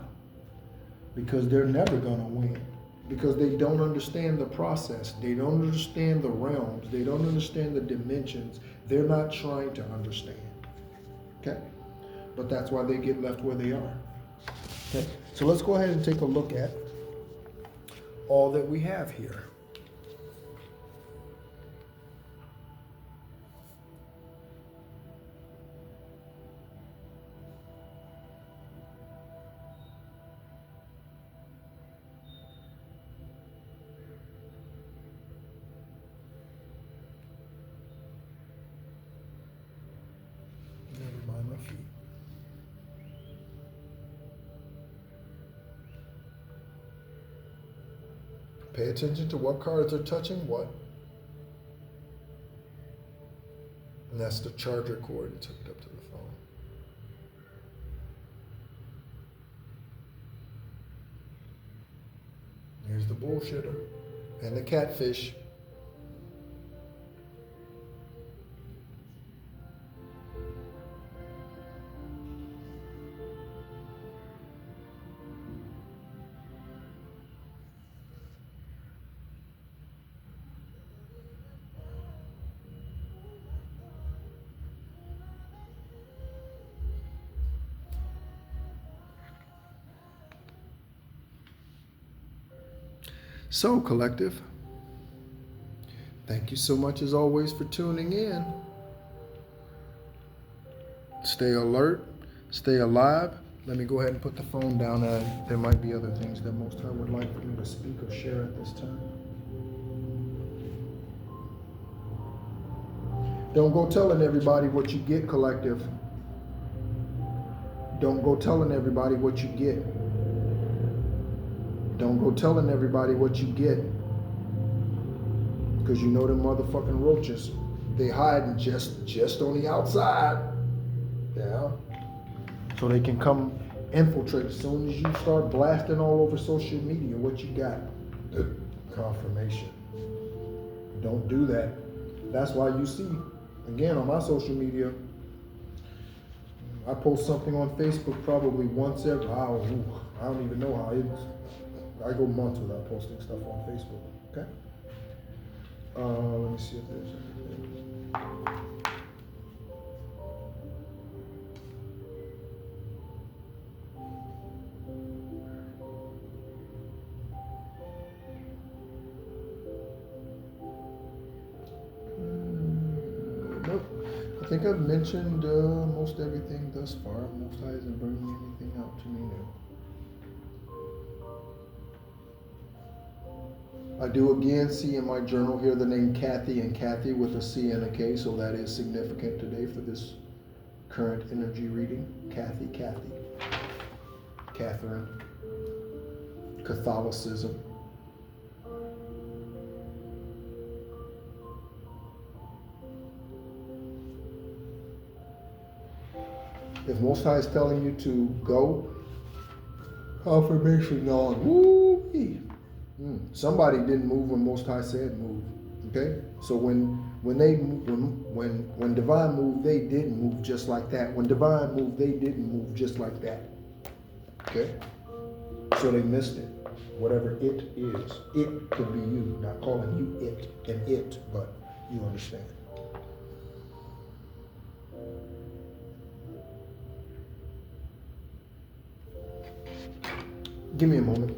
Because they're never going to win. Because they don't understand the process. They don't understand the realms. They don't understand the dimensions. They're not trying to understand. Okay? But that's why they get left where they are. Okay? So let's go ahead and take a look at all that we have here. Never mind my feet. Pay attention to what cards are touching what. And that's the charger cord that's hooked up to the phone. Here's the bullshitter and the catfish. So, collective, thank you so much as always for tuning in. Stay alert, stay alive. Let me go ahead and put the phone down. There might be other things that Most High would like for me to speak or share at this time. Don't go telling everybody what you get, collective. Don't go telling everybody what you get. Don't go telling everybody what you get. Because you know them motherfucking roaches. They hiding just on the outside. Yeah. So they can come infiltrate as soon as you start blasting all over social media what you got. Confirmation. Don't do that. That's why you see, again, on my social media, I post something on Facebook probably once every hour. I don't even know how it's. I go months without posting stuff on Facebook. Okay. Let me see if there's anything. Nope. I think I've mentioned most everything thus far. Most High isn't bringing anything out to me new. I do again see in my journal here the name Kathy and Kathy with a C and a K, so that is significant today for this current energy reading. Kathy, Catherine, Catholicism. If Most High is telling you to go, confirmation on. Woo-wee. Somebody didn't move when Most High said move. Okay, so when divine moved, they didn't move just like that. When divine moved, they didn't move just like that. Okay, so they missed it. Whatever it is, it could be you. Not calling you it and it, but you understand. Give me a moment.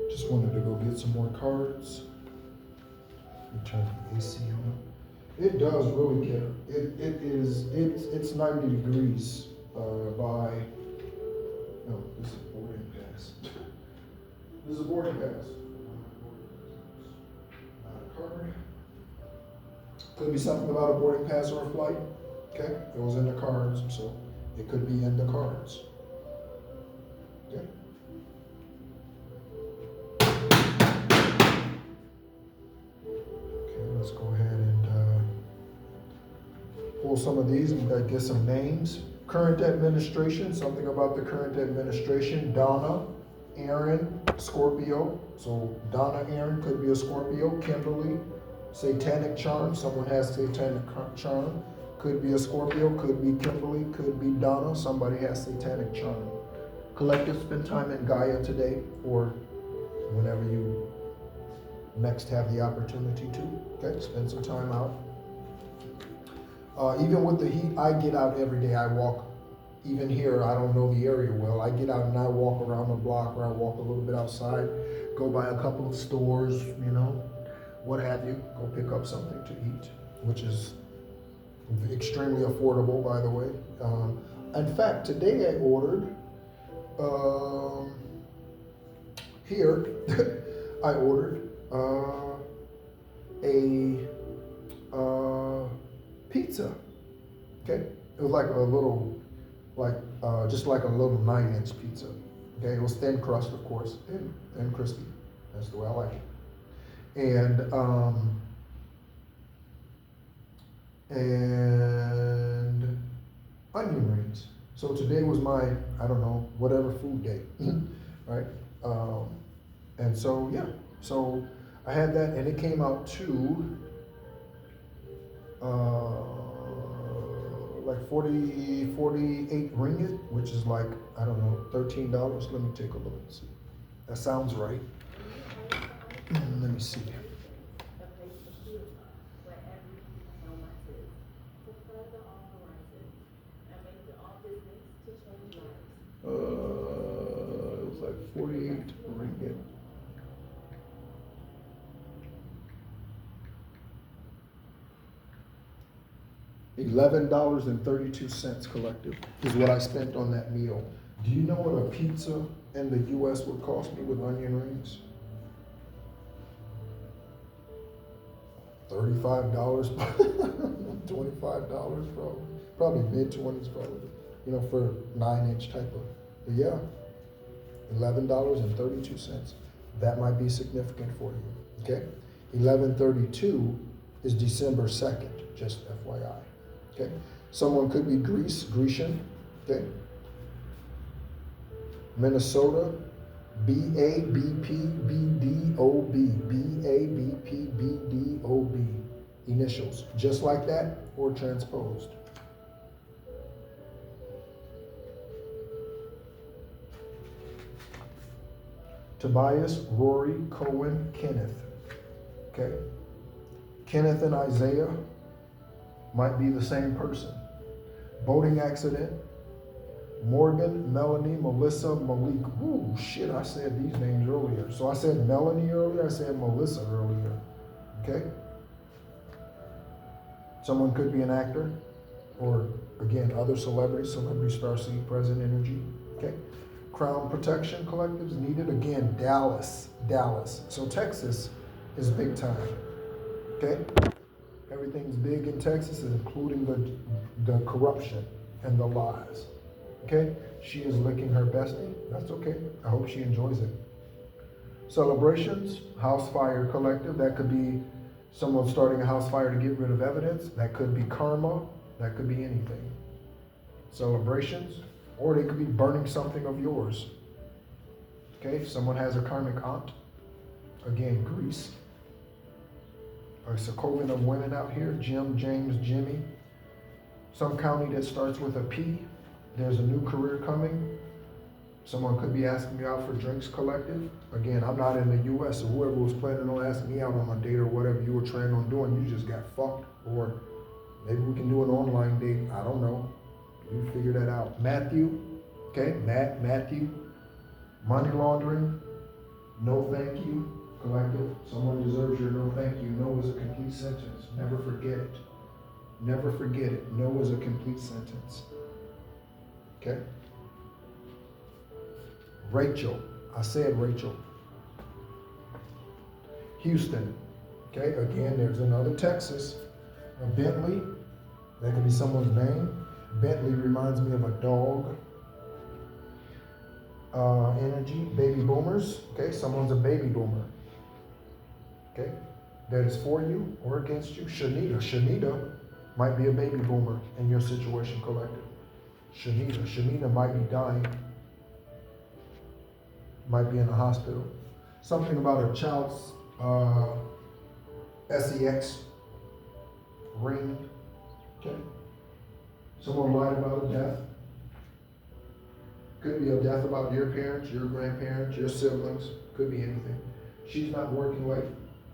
Just wanted to go get some more cards. Let me turn the AC on. It does really get it's 90 degrees by no, this is a boarding pass. This is a boarding pass. Not a card. Could be something about a boarding pass or a flight. Okay, it was in the cards, so it could be in the cards. Okay. Let's go ahead and pull some of these and get some names. Current administration, something about the current administration. Donna, Aaron, Scorpio. So Donna, Aaron could be a Scorpio. Kimberly, satanic charm. Someone has satanic charm. Could be a Scorpio, could be Kimberly, could be Donna. Somebody has satanic charm. Collective, spend time in Gaia today or whenever you next have the opportunity to. Okay, spend some time out. Even with the heat, I get out every day. I walk. Even here, I don't know the area well. I get out and I walk around the block, or I walk a little bit outside, go by a couple of stores, you know, what have you. Go pick up something to eat, which is extremely affordable, by the way. In fact, today I ordered here. I ordered a pizza. Okay, it was like a little, just like a little 9-inch pizza. Okay, it was thin crust, of course, and crispy. That's the way I like it. And onion rings. So today was my, I don't know, whatever food day, right? And so yeah, so I had that, and it came out to like 48 ringgit, which is like, I don't know, $13. Let me take a look and see. That sounds right. Let me see. It was like 48 ringgit. $11.32 collective is what I spent on that meal. Do you know what a pizza in the U.S. would cost me with onion rings? $35, $25 probably mid-20s probably, you know, for 9-inch type of, but yeah, $11.32. That might be significant for you, okay? 1132 is December 2nd, just FYI, okay? Someone could be Grecian, okay? Minnesota, BABPBDOB, BABPBDOB, initials, just like that or transposed. Tobias, Rory, Cohen, Kenneth, okay? Kenneth and Isaiah might be the same person. Boating accident. Morgan, Melanie, Melissa, Malik. Ooh, shit, I said these names earlier. So I said Melanie earlier, I said Melissa earlier. Okay? Someone could be an actor, or again, other celebrities, celebrity star seed, present energy. Okay? Crown Protection Collectives needed. Again, Dallas. So Texas is big time. Okay? Everything's big in Texas, including the corruption and the lies. Okay? She is licking her bestie. That's okay. I hope she enjoys it. Celebrations, House Fire Collective. That could be someone starting a house fire to get rid of evidence. That could be karma. That could be anything. Celebrations, or they could be burning something of yours. Okay? If someone has a karmic aunt. Again, Greece. It's a coven of women out here. Jim, James, Jimmy. Some county that starts with a P. There's a new career coming. Someone could be asking me out for Drinks Collective. Again, I'm not in the U.S., so whoever was planning on asking me out on a date or whatever you were planning on doing, you just got fucked. Or maybe we can do an online date. I don't know. You figure that out. Matthew. Okay, Matthew. Money laundering. No thank you. Collective. Someone deserves your no thank you. No is a complete sentence. Never forget it. Never forget it. No is a complete sentence. Okay? Rachel. I said Rachel. Houston. Okay? Again, there's another Texas. A Bentley. That could be someone's name. Bentley reminds me of a dog. Energy. Baby boomers. Okay? Someone's a baby boomer. Okay? That is for you or against you. Shanita might be a baby boomer in your situation, collective. Shanita might be dying. Might be in the hospital. Something about a child's sex ring. Okay? Someone lied about a death. Could be a death about your parents, your grandparents, your siblings. Could be anything. She's not working like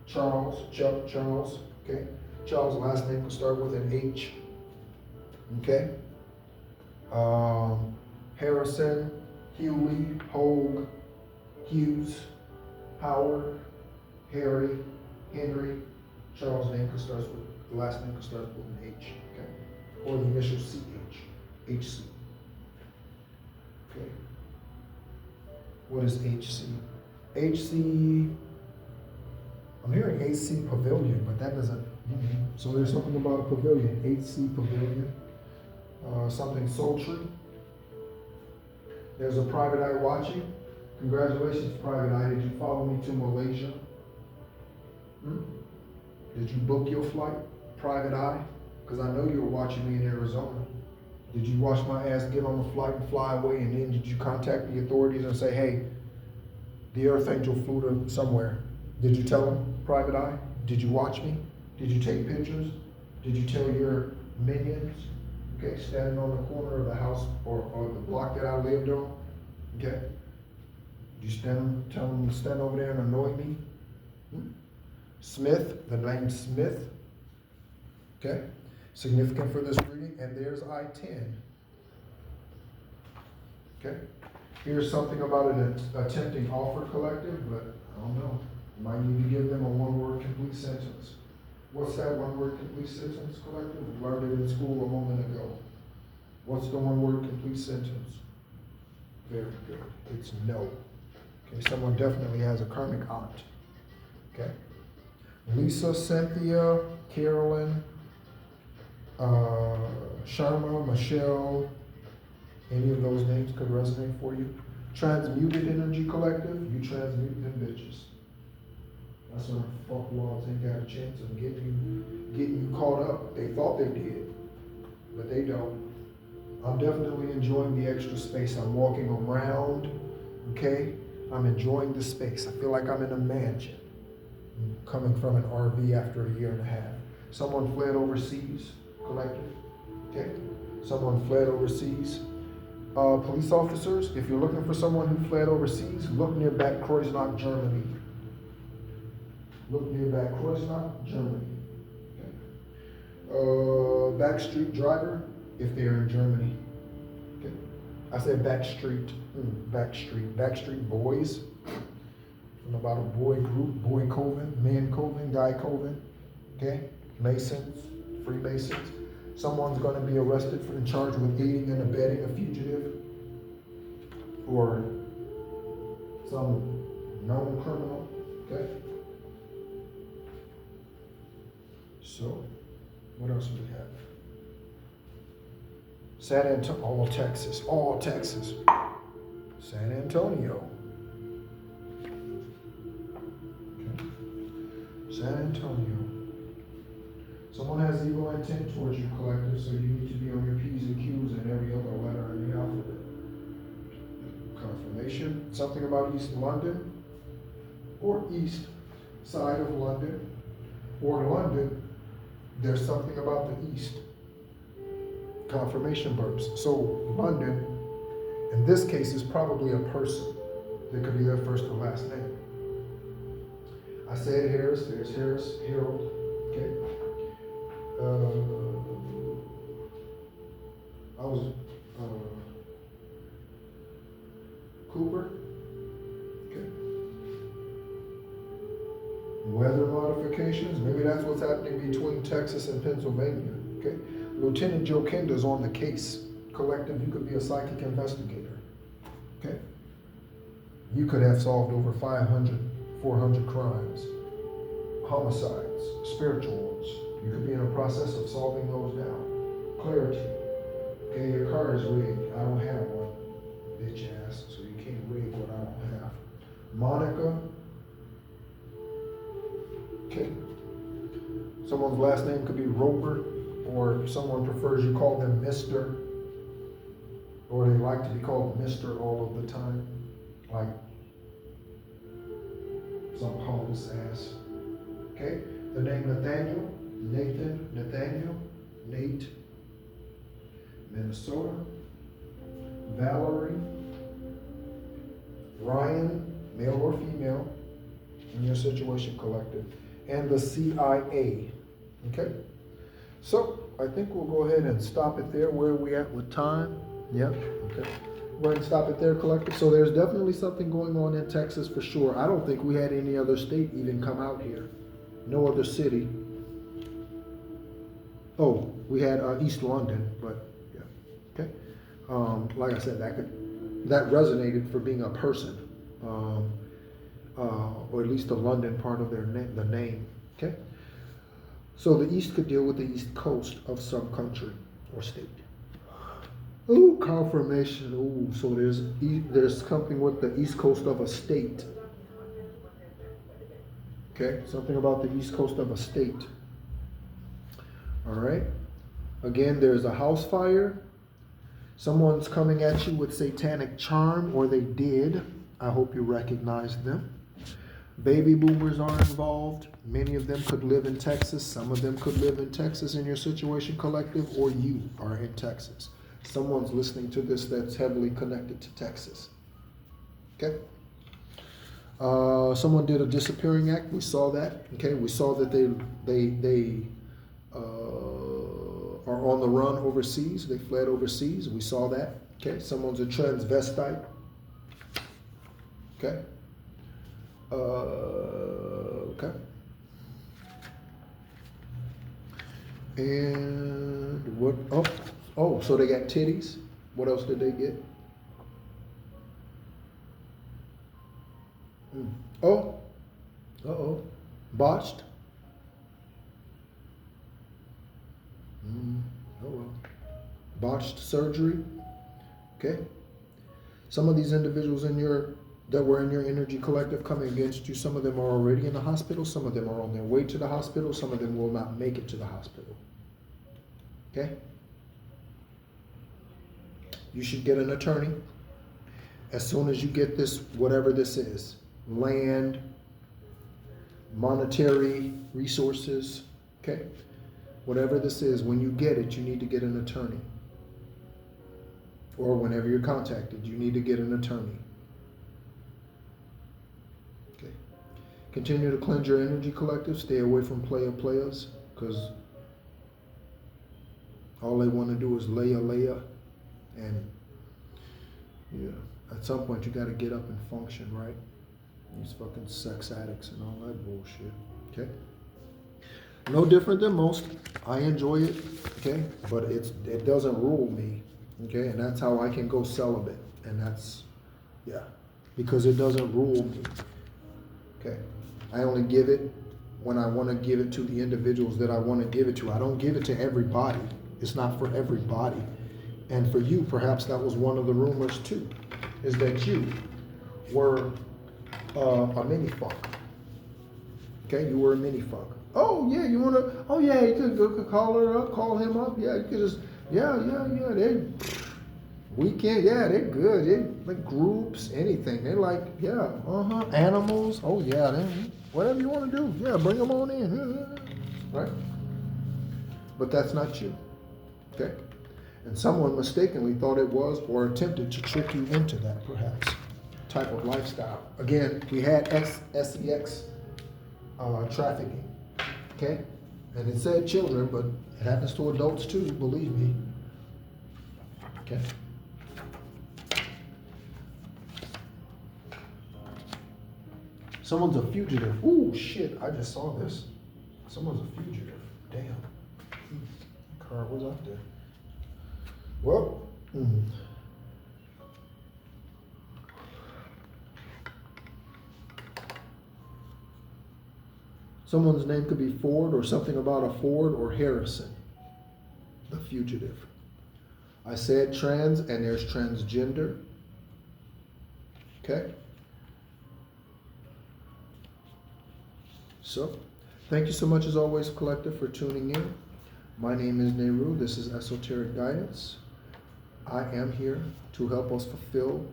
Charles, Chuck, Charles. Okay? Charles' last name could start with an H. Okay? Harrison, Hewley, Hogue, Hughes, Howard, Harry, Henry. Charles' name could start with, the last name could start with an H. Okay? Or the initial CH, HC. Okay. What is HC? HC, I'm hearing AC Pavilion, but that doesn't, so there's something about a pavilion, HC Pavilion. Something sultry. There's a private eye watching. Congratulations, private eye. Did you follow me to Malaysia? Did you book your flight, private eye? Because I know you were watching me in Arizona. Did you watch my ass get on the flight and fly away, and then did you contact the authorities and say, hey, the Earth Angel flew to somewhere? Did you tell them, private eye? Did you watch me? Did you take pictures? Did you tell your minions? Okay, standing on the corner of the house or the block that I lived on. Okay. Did you tell them to stand over there and annoy me? Smith, the name Smith. Okay. Significant for this reading. And there's I-10. Okay. Here's something about an attempting offer collective, but I don't know. You might need to give them a one-word complete sentence. What's that one-word complete sentence, collective? We learned it in school a moment ago. What's the one-word complete sentence? Very good. It's no. Okay, someone definitely has a karmic aunt. Okay. Lisa, Cynthia, Carolyn, Sharma, Michelle, any of those names could resonate for you. Transmuted Energy Collective, you transmute them bitches. That's when fuckwads ain't got a chance of getting you caught up. They thought they did, but they don't. I'm definitely enjoying the extra space. I'm walking around, okay? I'm enjoying the space. I feel like I'm in a mansion. I'm coming from an RV after a year and a half. Someone fled overseas, collective, okay? Someone fled overseas. Police officers, if you're looking for someone who fled overseas, look near Bad Kreuznach, Germany. Look near Bad Kreuznach, Germany. Okay. Backstreet driver, if they're in Germany. Okay. I said Backstreet, Backstreet Boys. From about a boy group, boy coven, man coven, guy coven. Okay. Masons, Freemasons. Someone's going to be arrested and charged with aiding and abetting a fugitive or some known criminal. Okay. So, what else do we have? San Antonio, all Texas. San Antonio. Okay. San Antonio. Someone has evil intent towards you, collective, so you need to be on your P's and Q's and every other letter in the alphabet. Confirmation. Something about East London, or east side of London, or London. There's something about the east. Confirmation burps. So London, in this case, is probably a person. That could be their first or last name. I said Harris. There's Harris, Harold. Okay. I was Cooper. Okay. Weather modifications. Maybe that's what's happening between Texas and Pennsylvania. Okay. Lieutenant Joe Kinder's on the case. Collective, you could be a psychic investigator. Okay. You could have solved over 500, 400 crimes, homicides, spiritual ones. You could be in a process of solving those now. Clarity. Okay, your car is rigged. I don't have one, bitch ass, so you can't rig what I don't have. Monica. Okay. Someone's last name could be Roper, or someone prefers you call them Mr., or they like to be called Mr. all of the time, like some homeless ass. Okay? The name Nathaniel, Nathan, Nathaniel, Nate, Minnesota, Valerie, Ryan, male or female, in your situation, collective, and the CIA. Okay? So, I think we'll go ahead and stop it there. Where are we at with time? Yep. Okay. We're going to stop it there, collective. So there's definitely something going on in Texas for sure. I don't think we had any other state even come out here. No other city. Oh, we had East London, but yeah. Okay. Like I said, that resonated for being a person, or at least the London part of the name. Okay. So the East could deal with the East Coast of some country or state. Ooh, confirmation. Ooh, so there's something with the East Coast of a state. Okay, something about the East Coast of a state. All right. Again, there's a house fire. Someone's coming at you with satanic charm, or they did. I hope you recognize them. Baby boomers are involved. Many of them could live in Texas. Some of them could live in Texas in your situation, collective, or you are in Texas. Someone's listening to this that's heavily connected to Texas. Okay. Someone did a disappearing act. We saw that. Okay. We saw that they are on the run overseas. They fled overseas. We saw that. Okay. Someone's a transvestite. Okay. Okay. And what? Oh, so they got titties. What else did they get? Oh. Uh-oh. Botched. Oh well. Botched surgery. Okay. Some of these individuals that were in your energy collective coming against you, some of them are already in the hospital, some of them are on their way to the hospital, some of them will not make it to the hospital. Okay? You should get an attorney as soon as you get this, whatever this is, land, monetary resources, okay? Whatever this is, when you get it, you need to get an attorney. Or whenever you're contacted, you need to get an attorney. Okay. Continue to cleanse your energy collective. Stay away from players, because all they want to do is lay. And yeah, at some point you got to get up and function, right? These fucking sex addicts and all that bullshit. Okay. No different than most. I enjoy it. Okay, but it doesn't rule me. Okay, and that's how I can go celibate. And that's, yeah, because it doesn't rule me. Okay, I only give it when I want to give it to the individuals that I want to give it to. I don't give it to everybody. It's not for everybody. And for you, perhaps that was one of the rumors too, is that you were a mini fuck. Okay, you were a mini fuck. Oh yeah, you wanna? Oh yeah, you could call her up, call him up. Yeah, you could just They weekend, yeah, they're good. They like groups, anything. They're like, yeah, animals. Oh yeah, whatever you want to do. Yeah, bring them on in. Right? But that's not you. Okay. And someone mistakenly thought it was, or attempted to trick you into that, perhaps, type of lifestyle. Again, we had SEX trafficking, okay? And it said children, but it happens to adults too, believe me. Okay? Someone's a fugitive. Ooh, shit, I just saw this. Someone's a fugitive. Damn. Car was up there. Well, someone's name could be Ford, or something about a Ford, or Harrison, the fugitive. I said trans, and there's transgender. Okay? So, thank you so much as always, Collective, for tuning in. My name is Nehru. This is Esoteric Guidance. I am here to help us fulfill,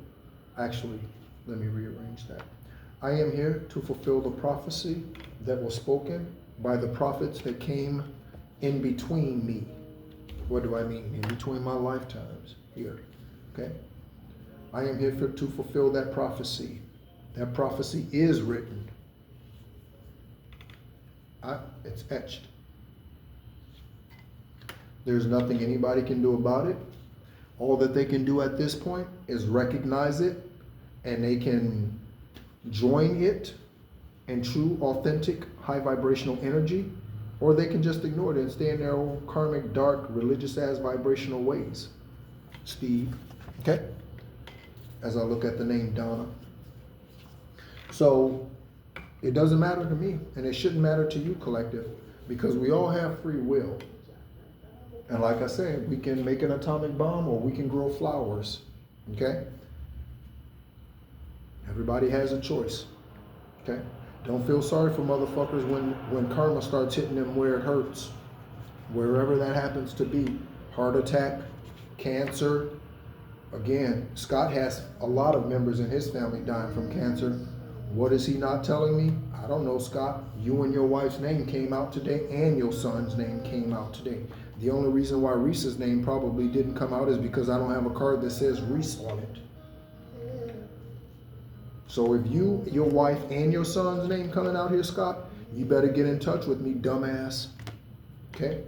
actually, let me rearrange that. I am here to fulfill the prophecy that was spoken by the prophets that came in between me. What do I mean? In between my lifetimes here, okay? I am here to fulfill that prophecy. That prophecy is written. It's etched. There's nothing anybody can do about it. All that they can do at this point is recognize it, and they can join it in true, authentic, high vibrational energy, or they can just ignore it and stay in their own karmic, dark, religious-ass vibrational ways. Steve, okay? As I look at the name Donna. So, it doesn't matter to me, and it shouldn't matter to you, Collective, because we all have free will. And like I said, we can make an atomic bomb, or we can grow flowers, okay? Everybody has a choice, okay? Don't feel sorry for motherfuckers when karma starts hitting them where it hurts. Wherever that happens to be. Heart attack, cancer. Again, Scott has a lot of members in his family dying from cancer. What is he not telling me? I don't know, Scott. You and your wife's name came out today, and your son's name came out today. The only reason why Reese's name probably didn't come out is because I don't have a card that says Reese on it. So if you, your wife, and your son's name coming out here, Scott, you better get in touch with me, dumbass. Okay?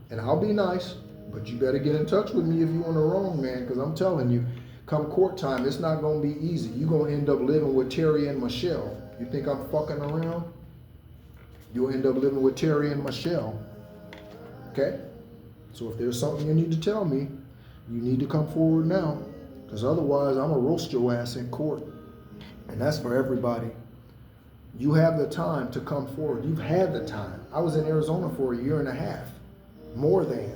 And I'll be nice, but you better get in touch with me if you're on the wrong, man, because I'm telling you, come court time, it's not going to be easy. You're going to end up living with Terry and Michelle. You think I'm fucking around? You'll end up living with Terry and Michelle. Okay? So if there's something you need to tell me, you need to come forward now, because otherwise I'm going to roast your ass in court. And that's for everybody. You have the time to come forward. You've had the time. I was in Arizona for 1.5 years, more than,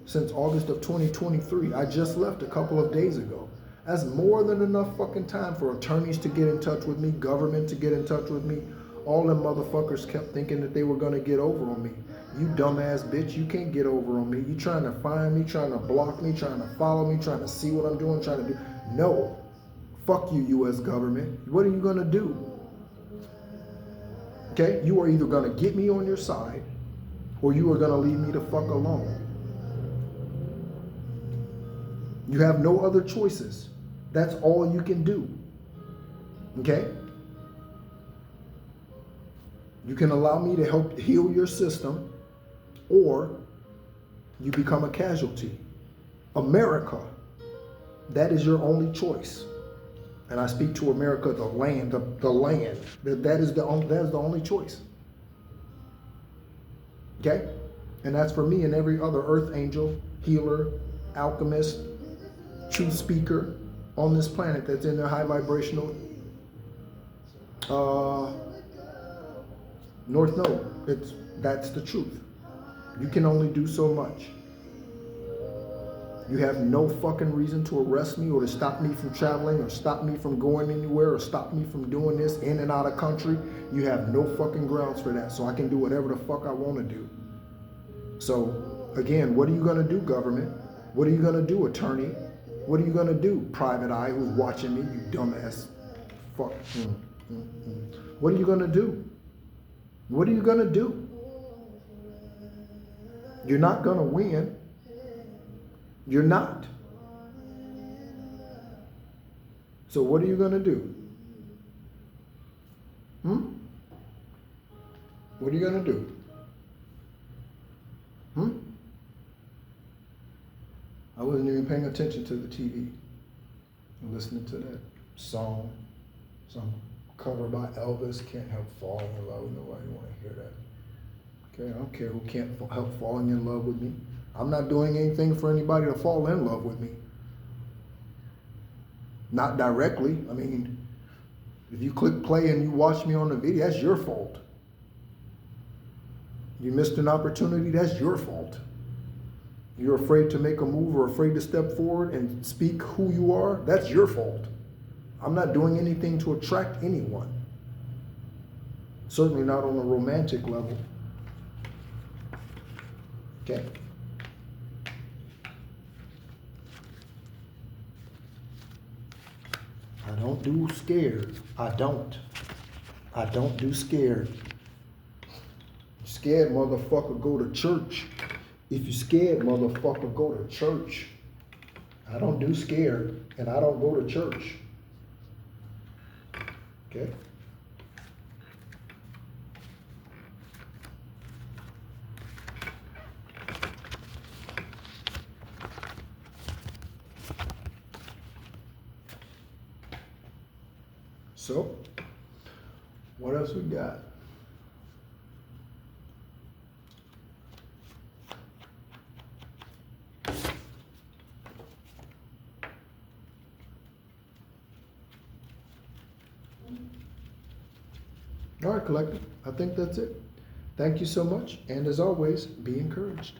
since August of 2023. I just left a couple of days ago. That's more than enough fucking time for attorneys to get in touch with me, government to get in touch with me. All them motherfuckers kept thinking that they were gonna get over on me. You dumbass bitch, you can't get over on me. You trying to find me, trying to block me, trying to follow me, trying to see what I'm doing, trying to do. No. Fuck you, U.S. government. What are you gonna do? Okay? You are either gonna get me on your side or you are gonna leave me the fuck alone. You have no other choices. That's all you can do. Okay? You can allow me to help heal your system, or you become a casualty. America, that is your only choice. And I speak to America, the land, the land. That is the only choice. Okay? And that's for me and every other earth angel, healer, alchemist, truth speaker on this planet that's in their high vibrational North Node. That's the truth. You can only do so much. You have no fucking reason to arrest me or to stop me from traveling or stop me from going anywhere or stop me from doing this in and out of country. You have no fucking grounds for that. So I can do whatever the fuck I want to do. So again, what are you going to do, government? What are you going to do, attorney? What are you going to do, private eye who's watching me, you dumbass fuck? What are you going to do? What are you going to do? You're not going to win. You're not. So what are you going to do? What are you going to do? I wasn't even paying attention to the TV. I'm listening to that song, some cover by Elvis, Can't Help Falling in Love. Nobody want to hear that. Okay, I don't care who can't help falling in love with me. I'm not doing anything for anybody to fall in love with me. Not directly. I mean, if you click play and you watch me on the video, that's your fault. You missed an opportunity, that's your fault. You're afraid to make a move or afraid to step forward and speak who you are, that's your fault. I'm not doing anything to attract anyone. Certainly not on a romantic level. Okay? I don't do scared. I don't do scared. Scared motherfucker, go to church. If you're scared motherfucker, go to church. I don't do scared, and I don't go to church. Okay? So, what else we got? All right, collective. I think that's it. Thank you so much. And as always, be encouraged.